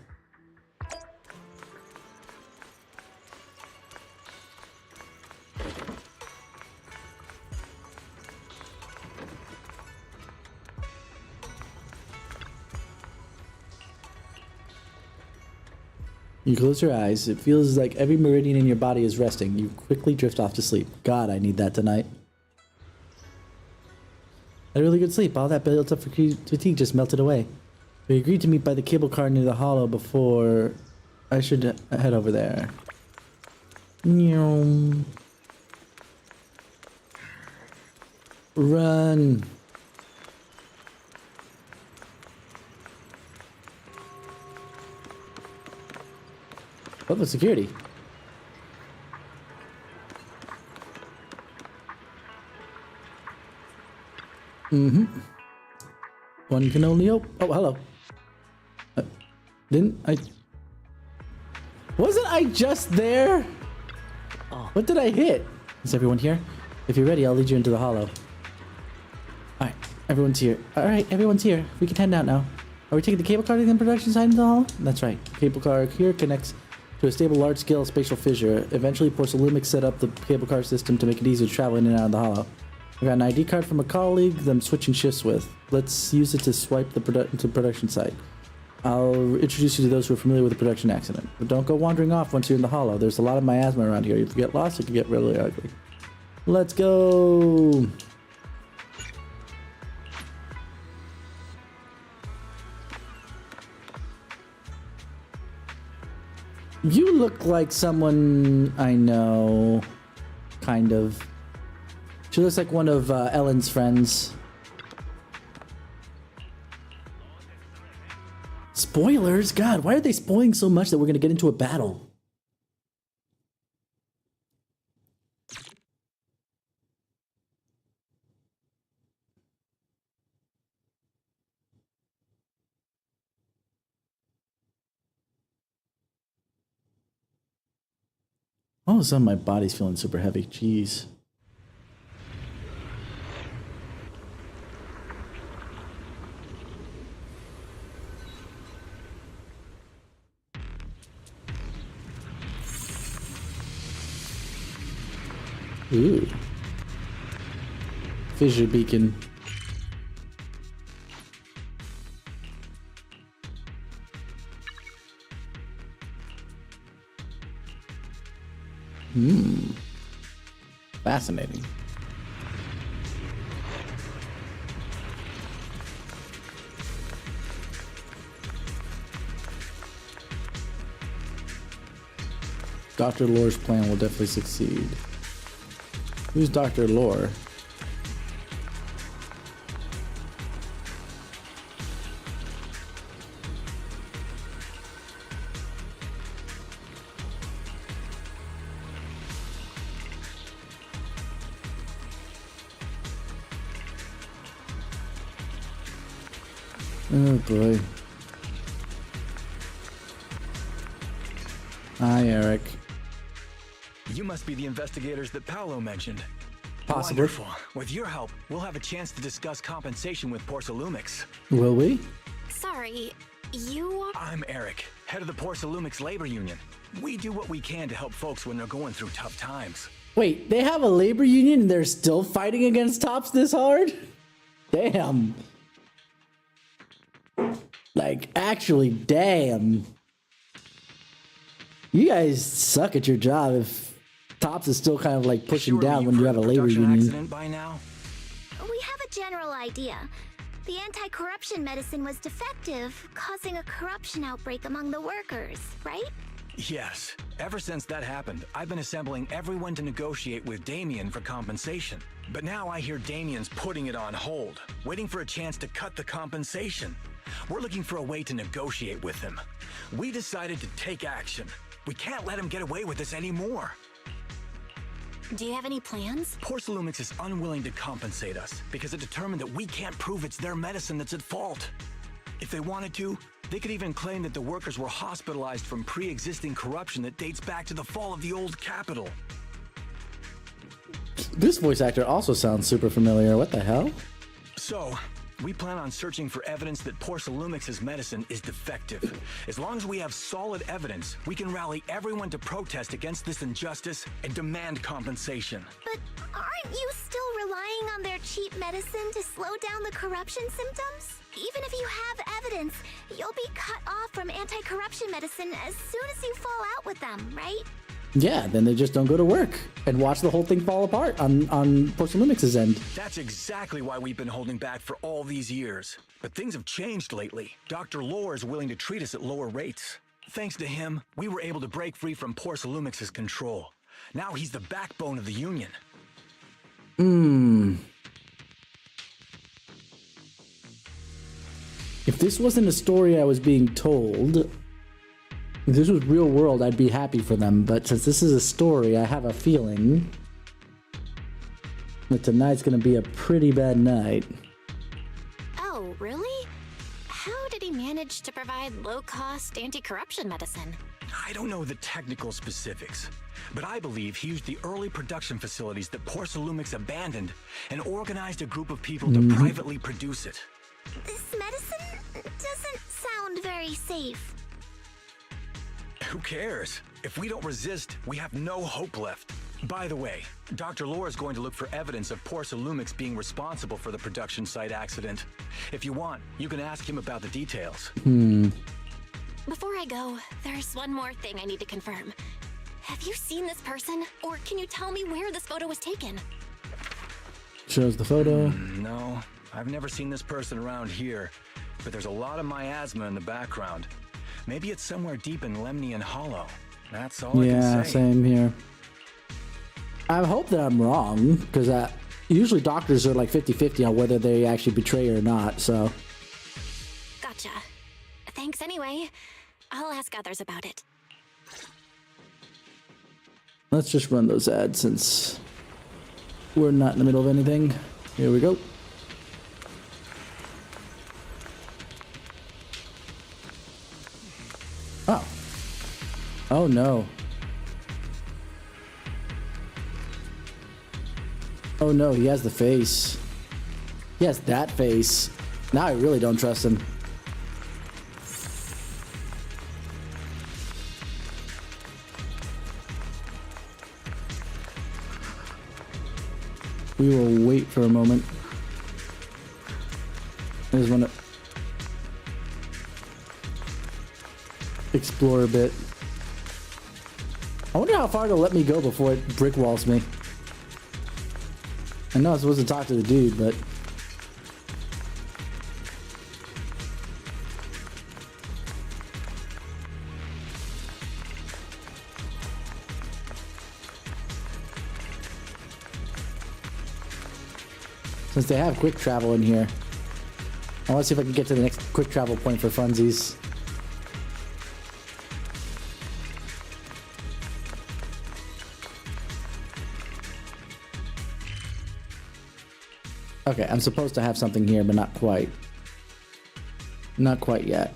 You close your eyes. It feels like every meridian in your body is resting. You quickly drift off to sleep. God, I need that tonight. I had a really good sleep. All that built up for fatigue just melted away. We agreed to meet by the cable car near the hollow before... I should head over there. Run. Oh, the security. One can only hope. Oh, hello. Didn't I... Wasn't I just there? Oh. What did I hit? Is everyone here? If you're ready, I'll lead you into the hollow. Alright, everyone's here. Alright, everyone's here. We can head out now. Are we taking the cable car to the production side into the hollow? That's right. The cable car here connects to a stable large-scale spatial fissure. Eventually, Porcelumic set up the cable car system to make it easier to travel in and out of the hollow. I got an ID card from a colleague that I'm switching shifts with. Let's use it to swipe the production site. I'll introduce you to those who are familiar with the production accident. But don't go wandering off once you're in the hollow. There's a lot of miasma around here. If you get lost, it can get really ugly. Let's go! You look like someone I know. Kind of. She looks like one of Ellen's friends. Spoilers? God, why are they spoiling so much that we're going to get into a battle? All of a sudden, my body's feeling super heavy. Jeez. Ooh. Fissure beacon. Fascinating. Dr. Lore's plan will definitely succeed. Who's Dr. Lore? Oh boy. Hi, Eric. You must be the investigators that Paolo mentioned. Possibly. Wonderful. With your help, we'll have a chance to discuss compensation with Porcelumics. Will we? Sorry, you... I'm Eric, head of the Porcelumics Labor Union. We do what we can to help folks when they're going through tough times. Wait, they have a labor union and they're still fighting against Tops this hard? Damn. Like, actually, damn. You guys suck at your job if Tops is still kind of like pushing Surely down you've when you heard have a of labor production union. accident by now? We have a general idea. The anti-corruption medicine was defective, causing a corruption outbreak among the workers, right? Yes. Ever since that happened, I've been assembling everyone to negotiate with Damien for compensation. But now I hear Damien's putting it on hold, waiting for a chance to cut the compensation. We're looking for a way to negotiate with him. We decided to take action. We can't let him get away with this anymore. Do you have any plans? Porcelumix is unwilling to compensate us because it determined that we can't prove it's their medicine that's at fault. If they wanted to, they could even claim that the workers were hospitalized from pre-existing corruption that dates back to the fall of the old capital. This voice actor also sounds super familiar. What the hell? So, we plan on searching for evidence that Porcelumix's medicine is defective. As long as we have solid evidence, we can rally everyone to protest against this injustice and demand compensation. But aren't you still relying on their cheap medicine to slow down the corruption symptoms? Even if you have evidence, you'll be cut off from anti-corruption medicine as soon as you fall out with them, right? Yeah, then they just don't go to work and watch the whole thing fall apart on Porcelumix's end. That's exactly why we've been holding back for all these years. But things have changed lately. Dr. Lore is willing to treat us at lower rates. Thanks to him, we were able to break free from Porcelumix's control. Now he's the backbone of the Union. If this wasn't a story I was being told, if this was real world, I'd be happy for them. But since this is a story, I have a feeling that tonight's gonna be a pretty bad night. Oh, really? How did he manage to provide low-cost anti-corruption medicine? I don't know the technical specifics, but I believe he used the early production facilities that Porcelumix abandoned and organized a group of people to privately produce it. This medicine doesn't sound very safe. Who cares? If we don't resist, we have no hope left. By the way, Dr. Lore is going to look for evidence of Porcelumix being responsible for the production site accident. If you want, you can ask him about the details. Before I go, there's one more thing I need to confirm. Have you seen this person? Or can you tell me where this photo was taken? Shows the photo. No, I've never seen this person around here, but there's a lot of miasma in the background. Maybe it's somewhere deep in Lemnian Hollow. That's all I Yeah, can say. same here. I hope that I'm wrong, because usually doctors are like 50-50 on whether they actually betray or not, so. Gotcha. Thanks anyway. I'll ask others about it. Let's just run those ads since we're not in the middle of anything. Here we go. Oh. Oh no. Oh no, he has the face. He has that face. Now I really don't trust him. We will wait for a moment. I just want to explore a bit. I wonder how far it'll let me go before it brick walls me. I know I'm supposed to talk to the dude, but since they have quick travel in here, I want to see if I can get to the next quick travel point for funsies. Okay, I'm supposed to have something here, but not quite. Not quite yet.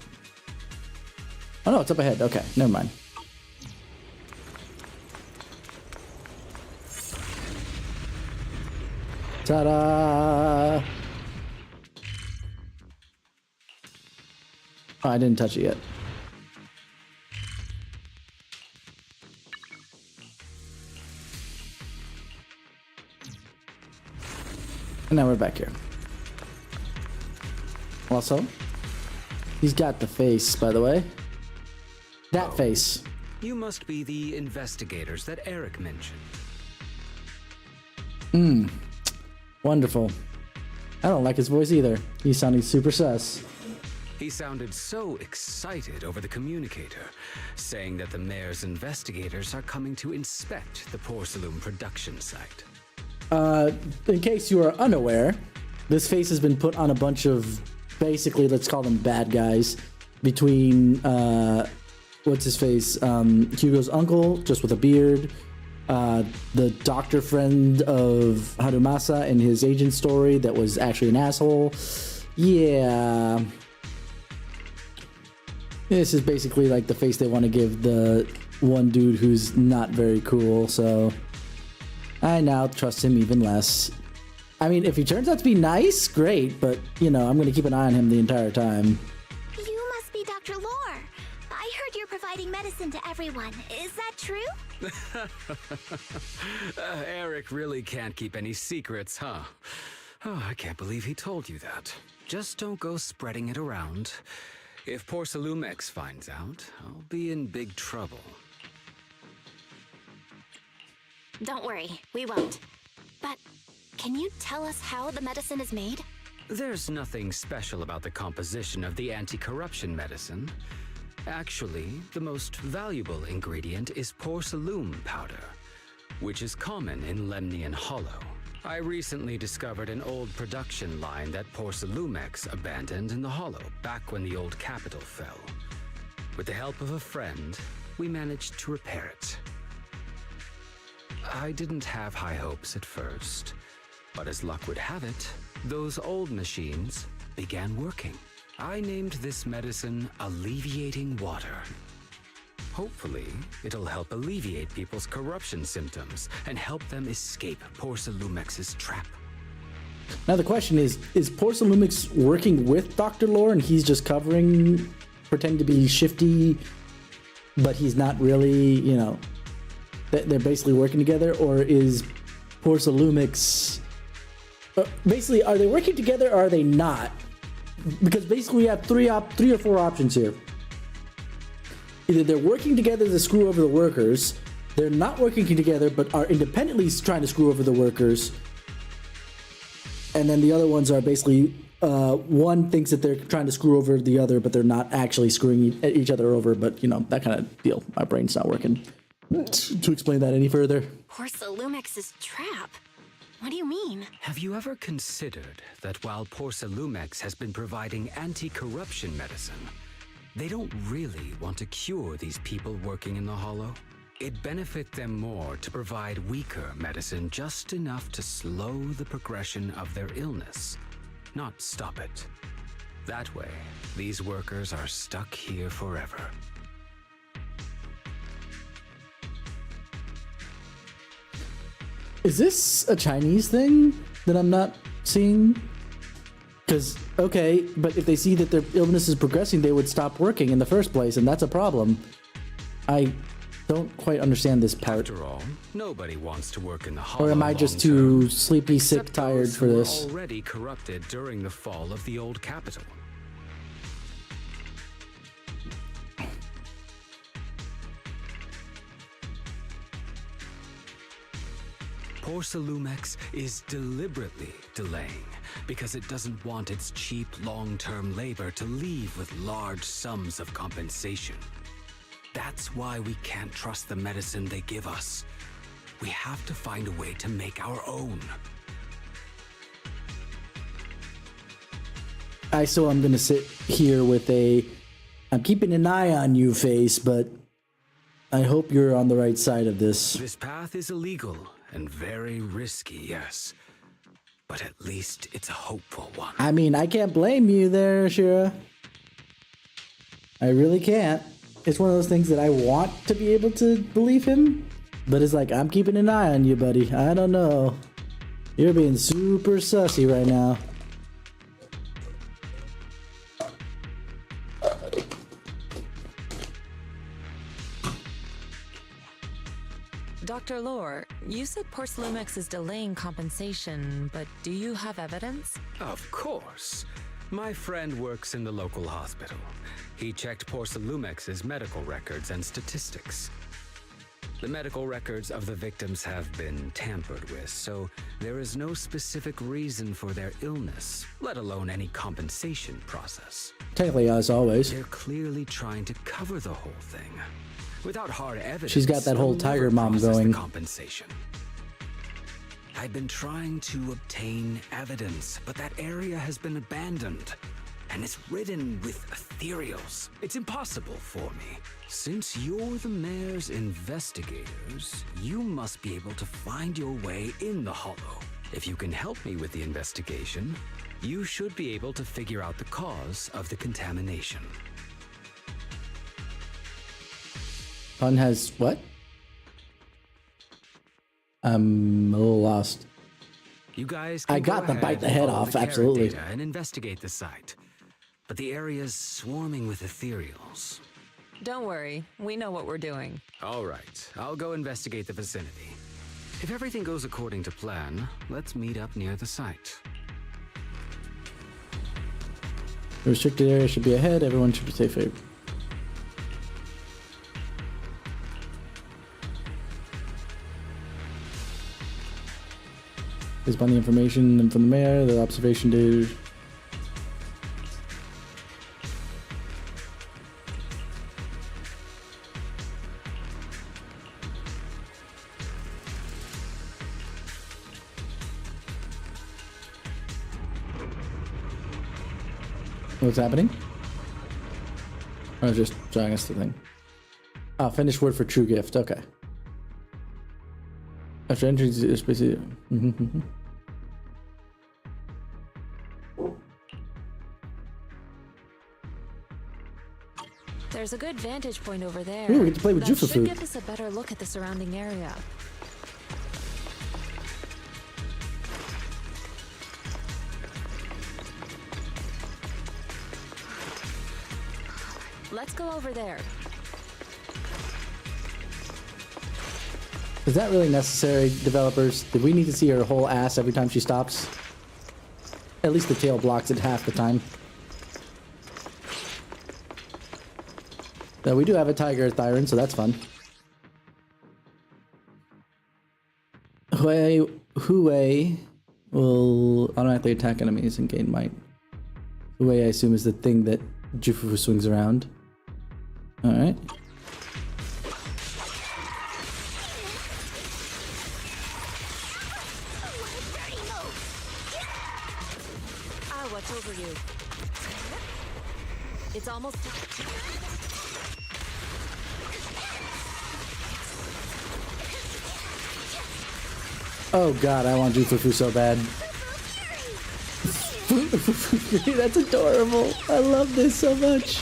Oh no, it's up ahead. Okay, never mind. Ta-da! Oh, I didn't touch it yet. And now we're back here. Also, he's got the face, by the way. That face. You must be the investigators that Eric mentioned. Wonderful. I don't like his voice either. He's sounding super sus. He sounded so excited over the communicator, saying that the mayor's investigators are coming to inspect the Porcelain production site. In case you are unaware, this face has been put on a bunch of, basically, let's call them bad guys, between, what's his face, Hugo's uncle, just with a beard, the doctor friend of Harumasa and his agent story that was actually an asshole. Yeah. This is basically like the face they want to give the one dude who's not very cool, so I now trust him even less. I mean, if he turns out to be nice, great, but, you know, I'm going to keep an eye on him the entire time. You must be Dr. Lore. I heard you're providing medicine to everyone. Is that true? Eric really can't keep any secrets, huh? Oh, I can't believe he told you that. Just don't go spreading it around. If Porcelumex finds out, I'll be in big trouble. Don't worry, we won't. But can you tell us how the medicine is made? There's nothing special about the composition of the anti-corruption medicine. Actually, the most valuable ingredient is porcelain powder, which is common in Lemnian Hollow. I recently discovered an old production line that Porcelumex abandoned in the Hollow back when the old capital fell. With the help of a friend, we managed to repair it. I didn't have high hopes at first, but as luck would have it, those old machines began working. I named this medicine Alleviating Water. Hopefully, it'll help alleviate people's corruption symptoms and help them escape Porcelumex's trap. Now the question is Porcelumix working with Dr. Lore and he's just covering, pretending to be shifty, but he's not really, you know, they're basically working together? Or is Porcelumix... basically, are they working together or are they not? Because basically we have three or four options here. Either they're working together to screw over the workers, they're not working together but are independently trying to screw over the workers, and then the other ones are basically one thinks that they're trying to screw over the other but they're not actually screwing each other over, but you know, that kind of deal. My brain's not working to explain that any further. Porcelumex's trap? What do you mean? Have you ever considered that while Porcelumex has been providing anti-corruption medicine, they don't really want to cure these people working in the Hollow? It'd benefit them more to provide weaker medicine just enough to slow the progression of their illness, not stop it. That way, these workers are stuck here forever. Is this a Chinese thing that I'm not seeing? Because, okay, but if they see that their illness is progressing, they would stop working in the first place, and that's a problem. I don't quite understand this part. After all, nobody wants to work in the Hollow. Or am I just too sleepy, sick, tired for this? Already corrupted during the fall of the old capital. Porcelumex is deliberately delaying because it doesn't want its cheap long-term labor to leave with large sums of compensation. That's why we can't trust the medicine they give us. We have to find a way to make our own. I'm gonna sit here with I'm keeping an eye on you face, but I hope you're on the right side of this. This path is illegal and very risky, yes. But at least it's a hopeful one. I mean, I can't blame you there, Shira. I really can't. It's one of those things that I want to be able to believe him, but it's like, I'm keeping an eye on you, buddy. I don't know. You're being super sussy right now. Dr. Lore, you said Porcelumex is delaying compensation, but do you have evidence? Of course. My friend works in the local hospital. He checked Porcelumex's medical records and statistics. The medical records of the victims have been tampered with, so there is no specific reason for their illness, let alone any compensation process. Technically, as always. They're clearly trying to cover the whole thing. Without hard evidence, She's got that whole they'll tiger never mom process the going. compensation. I've been trying to obtain evidence, but that area has been abandoned, and it's ridden with ethereals. It's impossible for me. Since you're the mayor's investigators, you must be able to find your way in the Hollow. If you can help me with the investigation, you should be able to figure out the cause of the contamination. Pun has what? I'm a little lost. You guys can I got go the ahead bite the and head follow off, the carrot absolutely. data and investigate the site. But the area's swarming with ethereals. Don't worry, we know what we're doing. All right, I'll go investigate the vicinity. If everything goes according to plan, let's meet up near the site. The restricted area should be ahead. Everyone should be safe. Based upon the information from the mayor, the observation data. What's happening? I was just showing us the thing. Ah, finished word for true gift. Okay. After entering the space. There's a good vantage point over there. Ooh, we get to play with that Jufa should food. give us a better look at the surrounding area. Let's go over there. Is that really necessary, developers? Did we need to see her whole ass every time she stops? At least the tail blocks it half the time. Though we do have a tiger Thyron, so that's fun. Huey will automatically attack enemies and gain might. Huey, I assume, is the thing that Jufu swings around. Alright. What's over you? It's almost Oh god, I want Jufu so bad. That's adorable. I love this so much.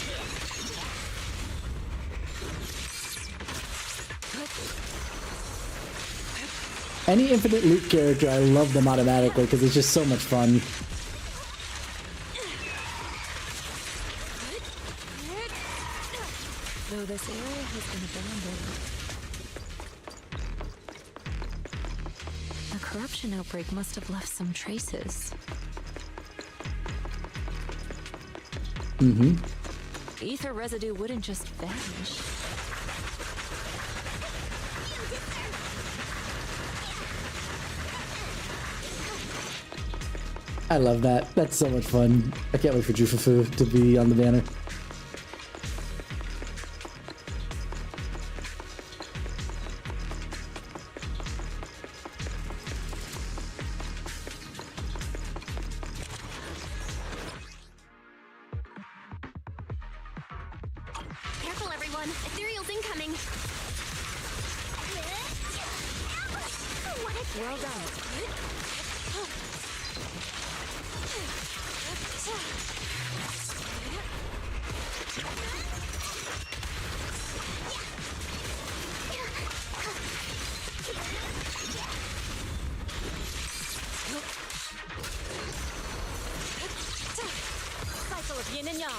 Any infinite loot character, I love them automatically because it's just so much fun. though this area has been abandoned. The corruption outbreak must have left some traces. Ether residue wouldn't just vanish. I love that. That's so much fun. I can't wait for Jufufu to be on the banner. Careful, everyone. Ethereal's incoming. Well done. Cycle of yin and yang.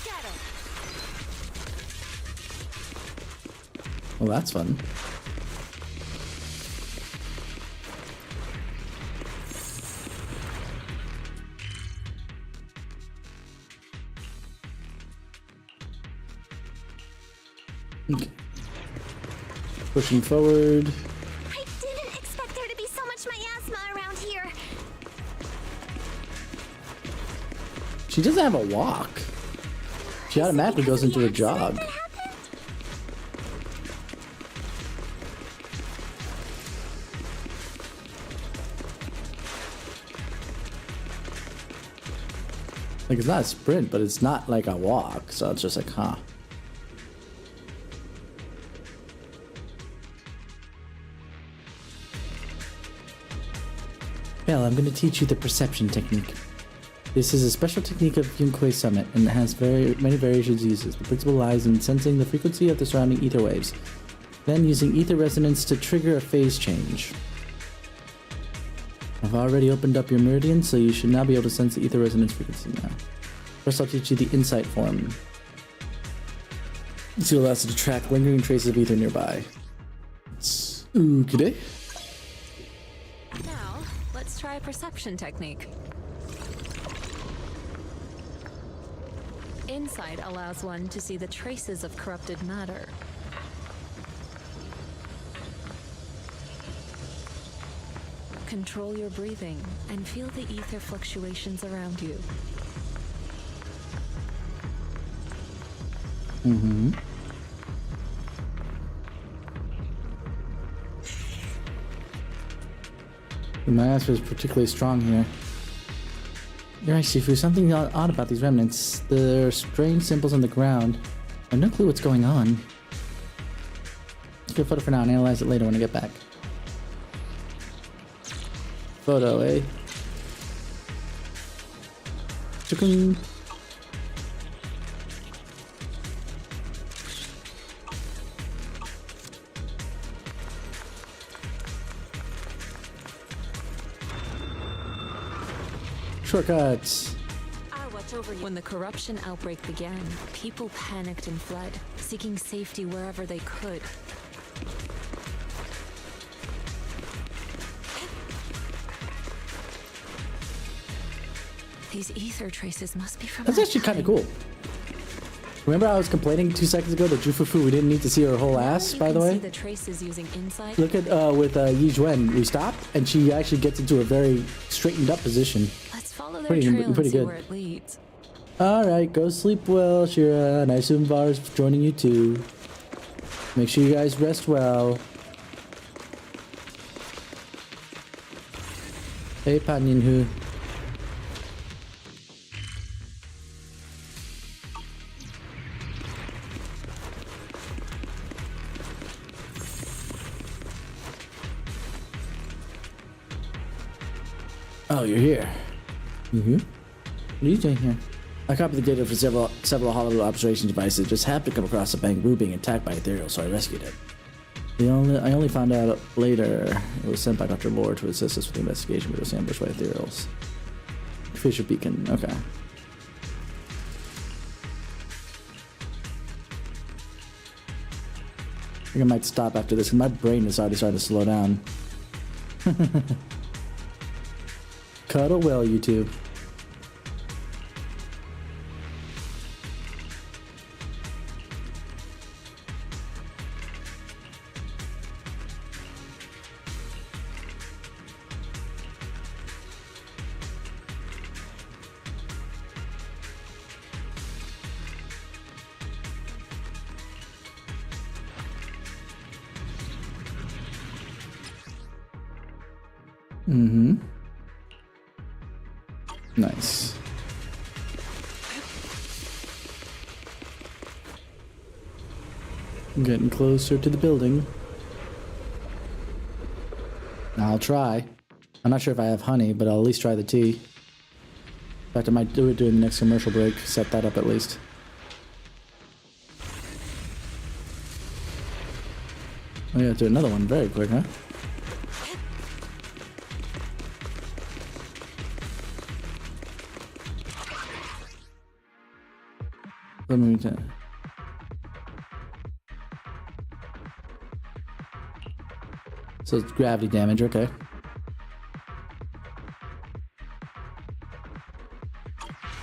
Scatter. Well, that's fun. Okay. Pushing forward. I didn't expect there to be so much miasma around here. She doesn't have a walk. She automatically goes into a jog. Like, it's not a sprint, but it's not like a walk, so it's just like, huh. Well, I'm going to teach you the perception technique. This is a special technique of Yunquei Summit, and it has many variations uses. The principle lies in sensing the frequency of the surrounding ether waves, then using ether resonance to trigger a phase change. I've already opened up your meridian, so you should now be able to sense the ether resonance frequency now. First, I'll teach you the insight form. This allows you to track lingering traces of ether nearby. Okay. Now, let's try a perception technique. Insight allows one to see the traces of corrupted matter. Control your breathing and feel the ether fluctuations around you. Mm-hmm. The miasma is particularly strong here. You're right, Shifu. Something odd about these remnants. There are strange symbols on the ground. I have no clue what's going on. Let's get a photo for now and analyze it later when I get back. Photo, eh? Chicken. Shortcuts. I'll watch over you. When the corruption outbreak began, people panicked and fled, seeking safety wherever they could. These ether traces must be from That's that actually kind of time. cool. Remember I was complaining 2 seconds ago that Jufufu, we didn't need to see her whole ass, by the way? See the traces using insight. Look at with Yi Zhuan, we stopped, and she actually gets into a very straightened up position. Let's follow their Pretty trail and see good. where it leads. Alright, go sleep well, Shira, and I assume Var's joining you too. Make sure you guys rest well. Hey, Panyin-hu. Oh, you're here. Mm-hmm. What are you doing here? I copied the data for several hollow observation devices. Just happened to come across a bamboo being attacked by ethereal, so I rescued it. I only found out later it was sent by Dr. Lord to assist us with the investigation, but it was ambushed by ethereals. Fisher Beacon, okay. I think I might stop after this, because my brain is already starting to slow down. Cuddle well, you two. Mm-hmm. Nice. I'm getting closer to the building. I'll try. I'm not sure if I have honey, but I'll at least try the tea. In fact, I might do it during the next commercial break. Set that up at least. Oh yeah, do another one very quick, huh? Let me tell. So it's gravity damage, okay.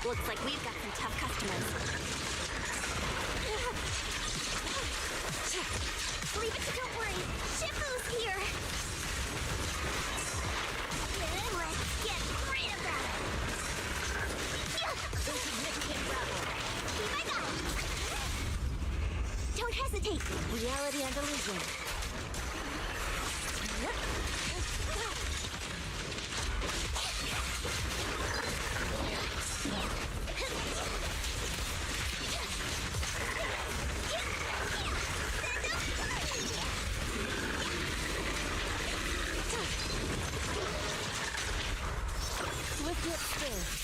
Looks like we've got some tough customers. Leave it to don't worry. Shifu's here. Let's get rid of them. Insignificant rebel. Keep my gun. Don't hesitate. Reality and illusion.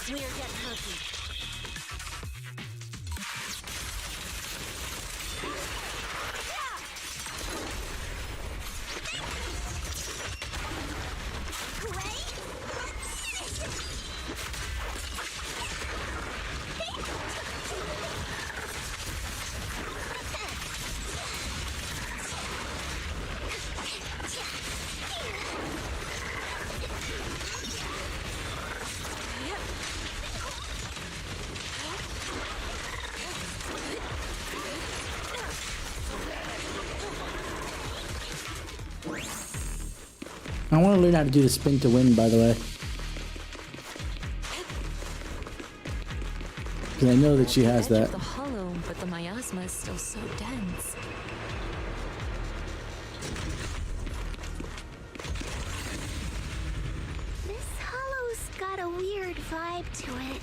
We are getting hungry. I want to learn how to do the spin to win, by the way. Because I know that she has that. The hollow, but the miasma is still so dense. This hollow's got a weird vibe to it.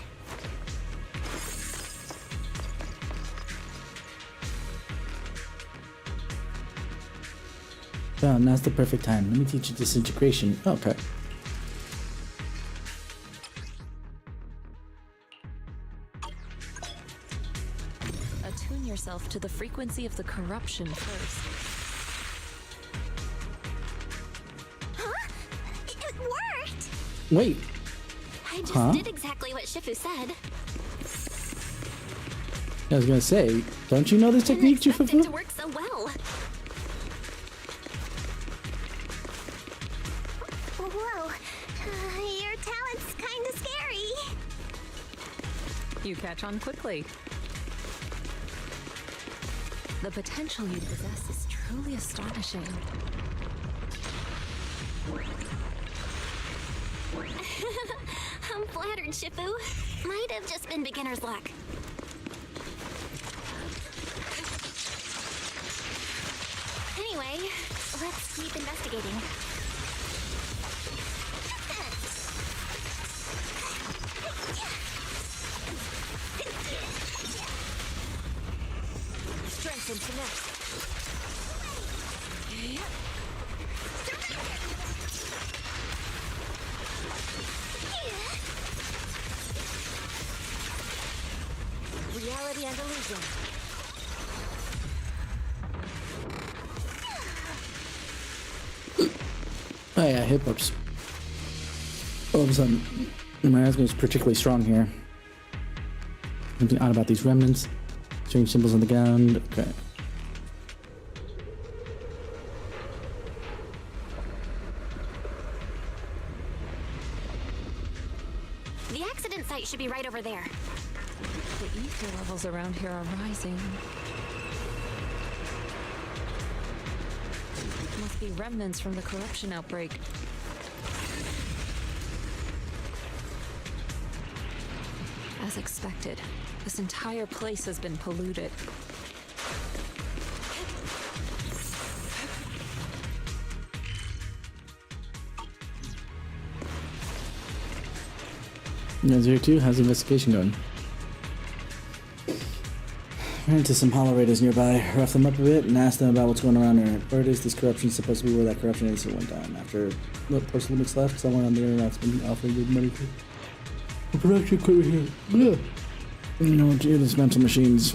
Oh, now's the perfect time. Let me teach you disintegration. Oh, okay. Attune yourself to the frequency of the corruption first. Huh? It worked! Wait. I just Huh? did exactly what Shifu said. I was gonna say, don't you know this technique, Didn't expect it to Jufufu? work so well. Whoa. Your talent's kinda scary. You catch on quickly. The potential you possess is truly astonishing. I'm flattered, Shifu. Might have just been beginner's luck. Anyway, let's keep investigating. Strength and finesse. Reality and illusion. Oh yeah, hiccups. All of a sudden, my asthma is particularly strong here. Something odd about these remnants. Strange symbols on the ground. Okay. The accident site should be right over there. The ether levels around here are rising. Must be remnants from the corruption outbreak. As expected, this entire place has been polluted. You guys here too? How's the investigation going? Ran into some hollow raiders nearby, roughed them up a bit, and asked them about what's going on around here. Word is this corruption is supposed to be where that corruption incident went down. After the porcelain mix left, someone on the internet's been offering good money for the production equipment here. Ugh. You know, these mental machines.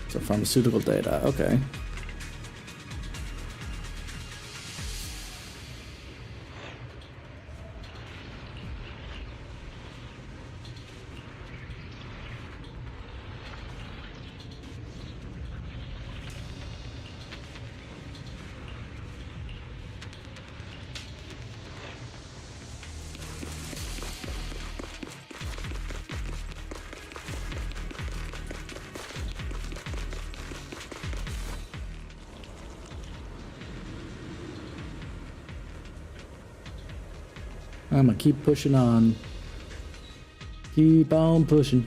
So pharmaceutical data, okay. I'm gonna keep pushing on. Keep on pushing.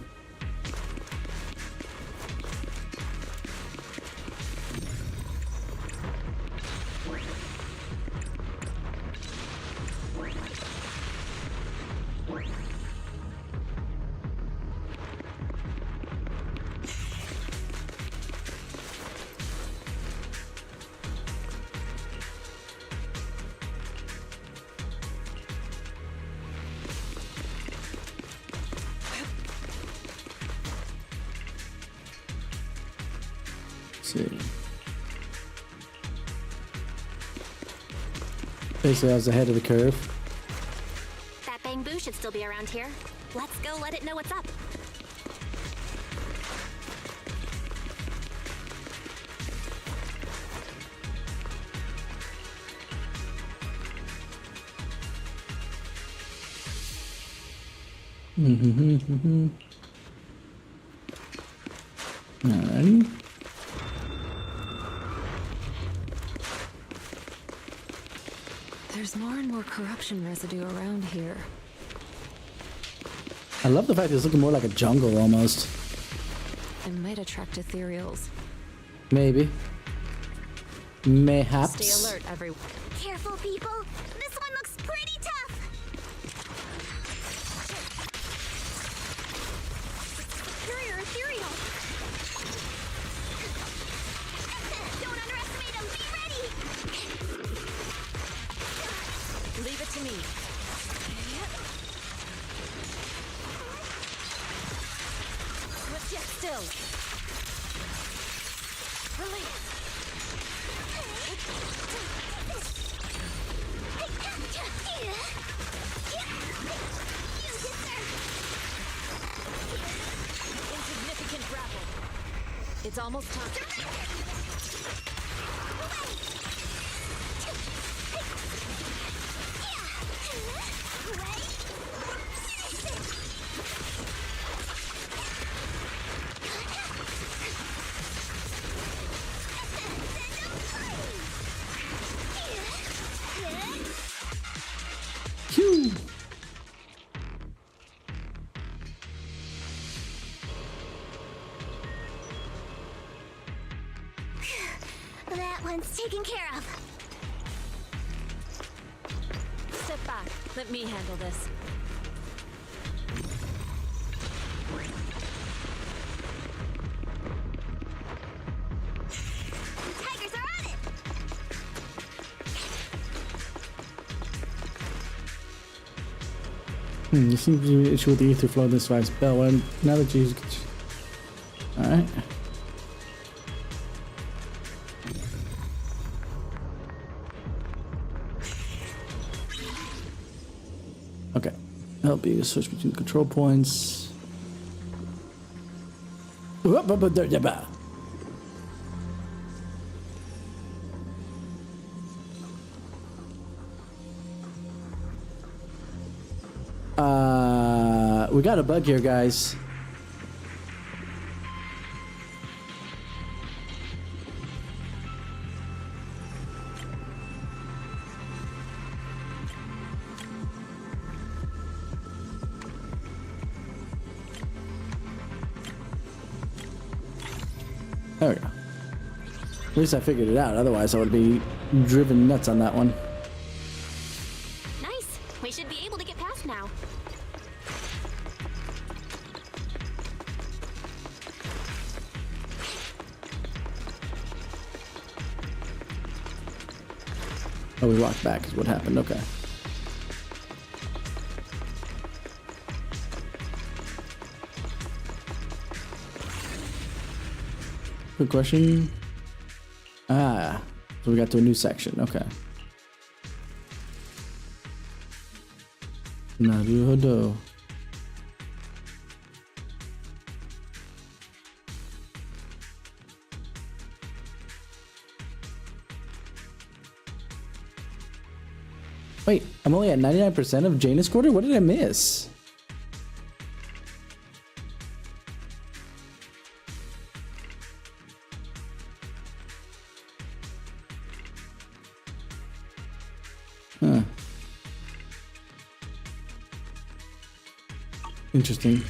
See. Basically, I was ahead of the curve. That bamboo should still be around here. Let's go let it know what's up. Alrighty. There's more and more corruption residue around here. I love the fact that it's looking more like a jungle almost. It might attract ethereals. Maybe. Mayhaps. Stay alert, everyone. Careful, people. This one looks pretty tough. Superior ethereal. Don't underestimate him. Be ready. Leave it to me. Let's get still. Release. Insignificant grapple. It's almost time. Phew. That one's taken care of. Step back. Let me handle this. Tigers are on it. You seem to be an issue with the ether flow this device. Bell, and now that you... Alright. Okay. Help you switch between control points. We got a bug here, guys. There we go. At least I figured it out. Otherwise, I would be driven nuts on that one. Nice. We should be able to get past now. Oh, we walked back is what happened. Okay. Good question. Ah, so we got to a new section. Okay. Naruhodo. Wait, I'm only at 99% of Janus Quarter? What did I miss? Huh. Interesting.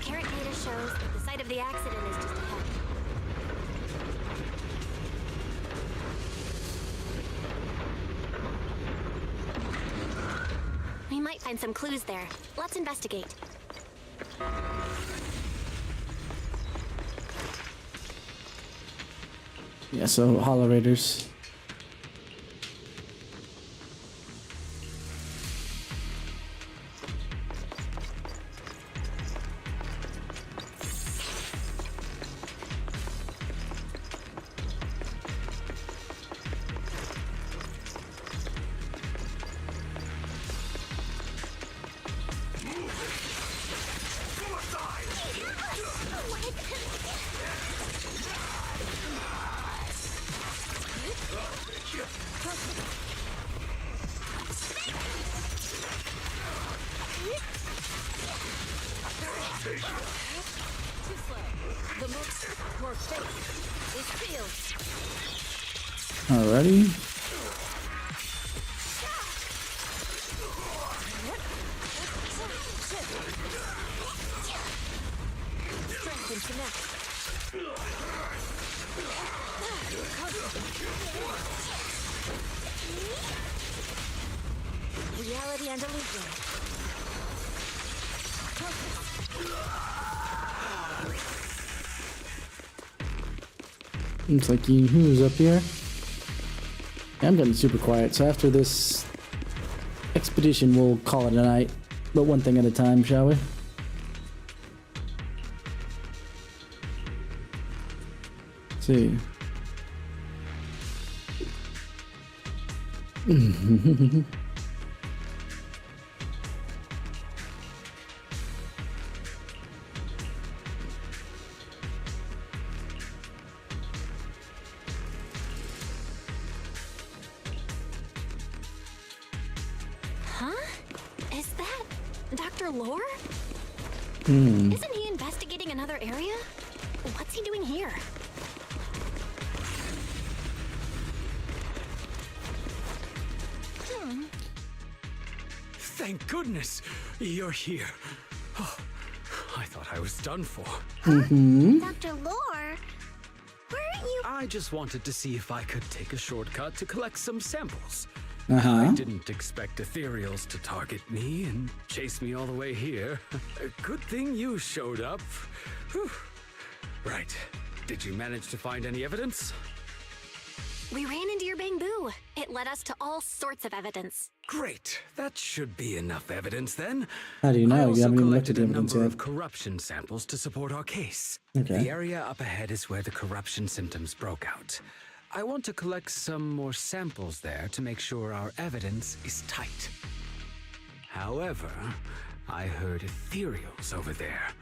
Current data shows that the site of the accident is just ahead. We might find some clues there. Let's investigate. Yeah, so Hollow Raiders. Alrighty. Reality and illusion. Looks like who's up here. I'm getting super quiet, so after this expedition, we'll call it a night. But one thing at a time, shall we? Let's see. Is that Dr. Lore? Hmm. Isn't he investigating another area? What's he doing here? Thank goodness you're here. Oh, I thought I was done for. Dr. Lore? Weren't you? I just wanted to see if I could take a shortcut to collect some samples. Uh-huh. I didn't expect ethereals to target me and chase me all the way here. Good thing you showed up. Whew. Right. Did you manage to find any evidence? We ran into your bamboo. It led us to all sorts of evidence. Great. That should be enough evidence then. How do you know? I You also haven't even looked collected at a the evidence number yet. of corruption samples to support our case. Okay. The area up ahead is where the corruption symptoms broke out. I want to collect some more samples there to make sure our evidence is tight. However, I heard ethereals over there.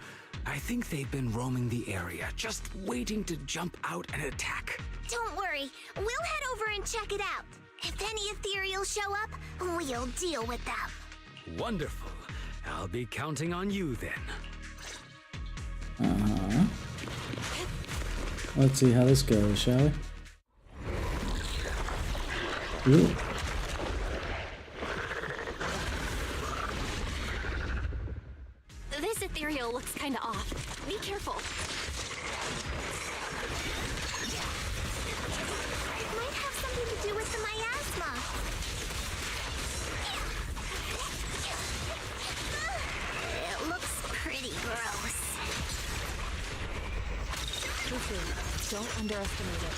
I think they've been roaming the area, just waiting to jump out and attack. Don't worry. We'll head over and check it out. If any ethereals show up, we'll deal with them. Wonderful. I'll be counting on you then. Uh-huh. Let's see how this goes, shall we? Ooh. This ethereal looks kinda off. Be careful. It might have something to do with the miasma. It looks pretty gross. Don't underestimate it.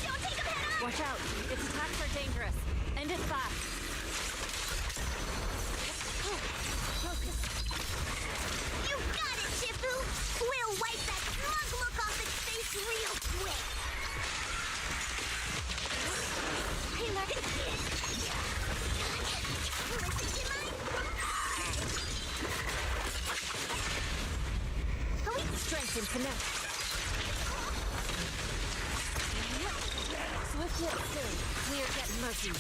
Don't take him head on! Watch out. Its attacks are dangerous. End it fast. You got it, Shifu! We'll wipe that smug look off its face real quick! Hey, look! Listen to Strength and connect. Swift yet still. Clear get mercy.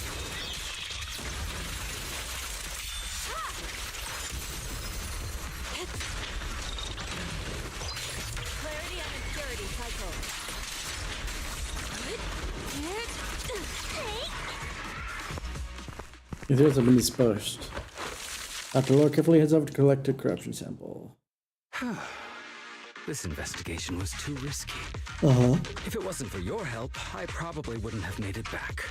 Clarity and impurity cycle. Hey! The materials have been dispersed. Dr. Lore carefully heads over to collect a corruption sample. This investigation was too risky. If it wasn't for your help, I probably wouldn't have made it back.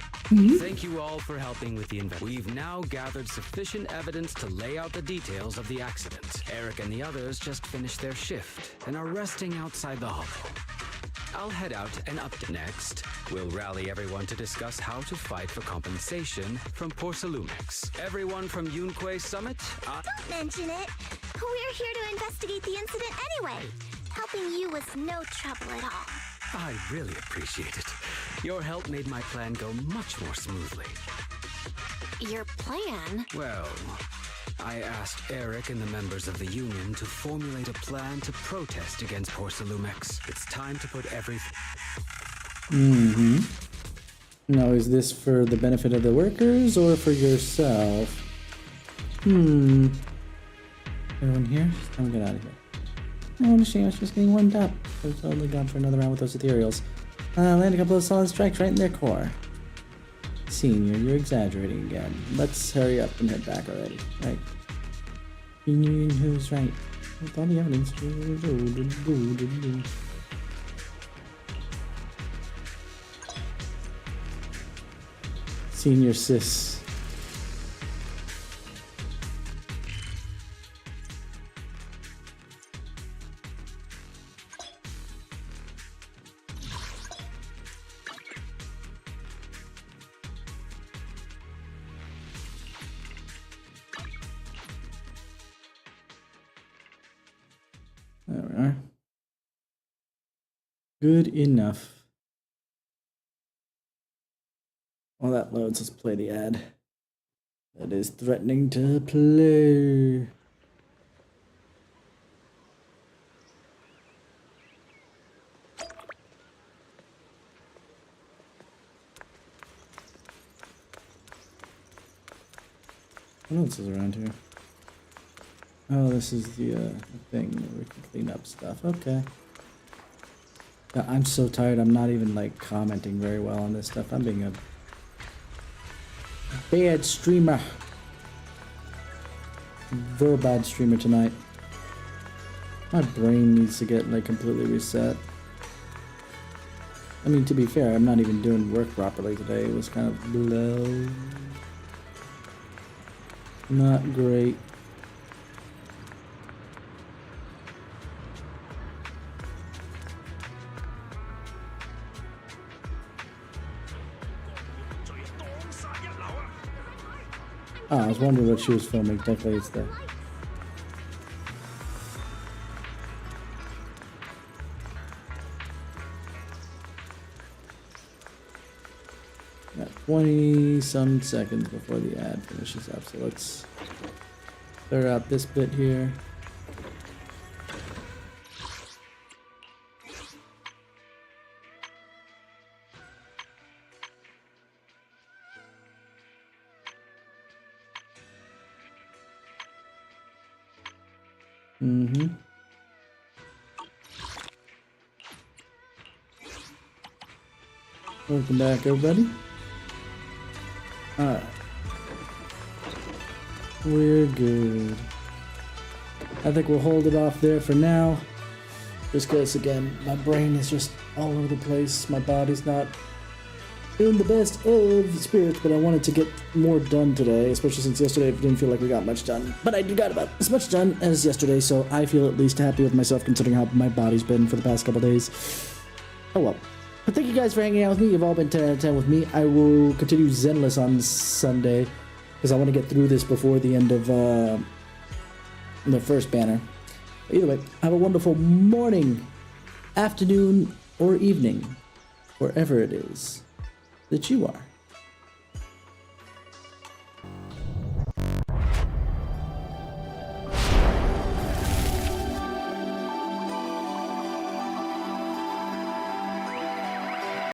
Thank you all for helping with the investigation. We've now gathered sufficient evidence to lay out the details of the accident. Eric and the others just finished their shift and are resting outside the hollow. I'll head out and update. Next, we'll rally everyone to discuss how to fight for compensation from Porcelumex. Everyone from Yunque Summit, Don't mention it. We're here to investigate the incident anyway. Helping you was no trouble at all. I really appreciate it. Your help made my plan go much more smoothly. Your plan? Well, I asked Eric and the members of the Union to formulate a plan to protest against Porcelumex. It's time to put everything... Now, is this for the benefit of the workers or for yourself? Everyone here? It's time to get out of here. Oh, shame, I was just getting warmed up. I was totally gone for another round with those ethereals. Land a couple of solid strikes right in their core. Senior, you're exaggerating again. Let's hurry up and head back already. Right. Who's right? With all the evidence. Senior sis. There we are. Good enough. While that loads, let's play the ad. That is threatening to play. What else is around here? Oh, this is the thing where we can clean up stuff. Okay. Yeah, I'm so tired. I'm not even like commenting very well on this stuff. I'm being a bad streamer. Very bad streamer tonight. My brain needs to get like completely reset. I mean, to be fair, I'm not even doing work properly today. It was kind of low. Not great. Oh, I was wondering what she was filming. Definitely it's there. Got 20-some seconds before the ad finishes up, so let's clear out this bit here. Welcome back, everybody. Alright. We're good. I think we'll hold it off there for now. Just because, again, my brain is just all over the place. My body's not in the best of spirits, but I wanted to get more done today, especially since yesterday it didn't feel like we got much done. But I got about as much done as yesterday, so I feel at least happy with myself considering how my body's been for the past couple days. Oh well. But thank you guys for hanging out with me. You've all been 10 out of 10 with me. I will continue Zenless on Sunday because I want to get through this before the end of the first banner. But either way, have a wonderful morning, afternoon, or evening, wherever it is that you are.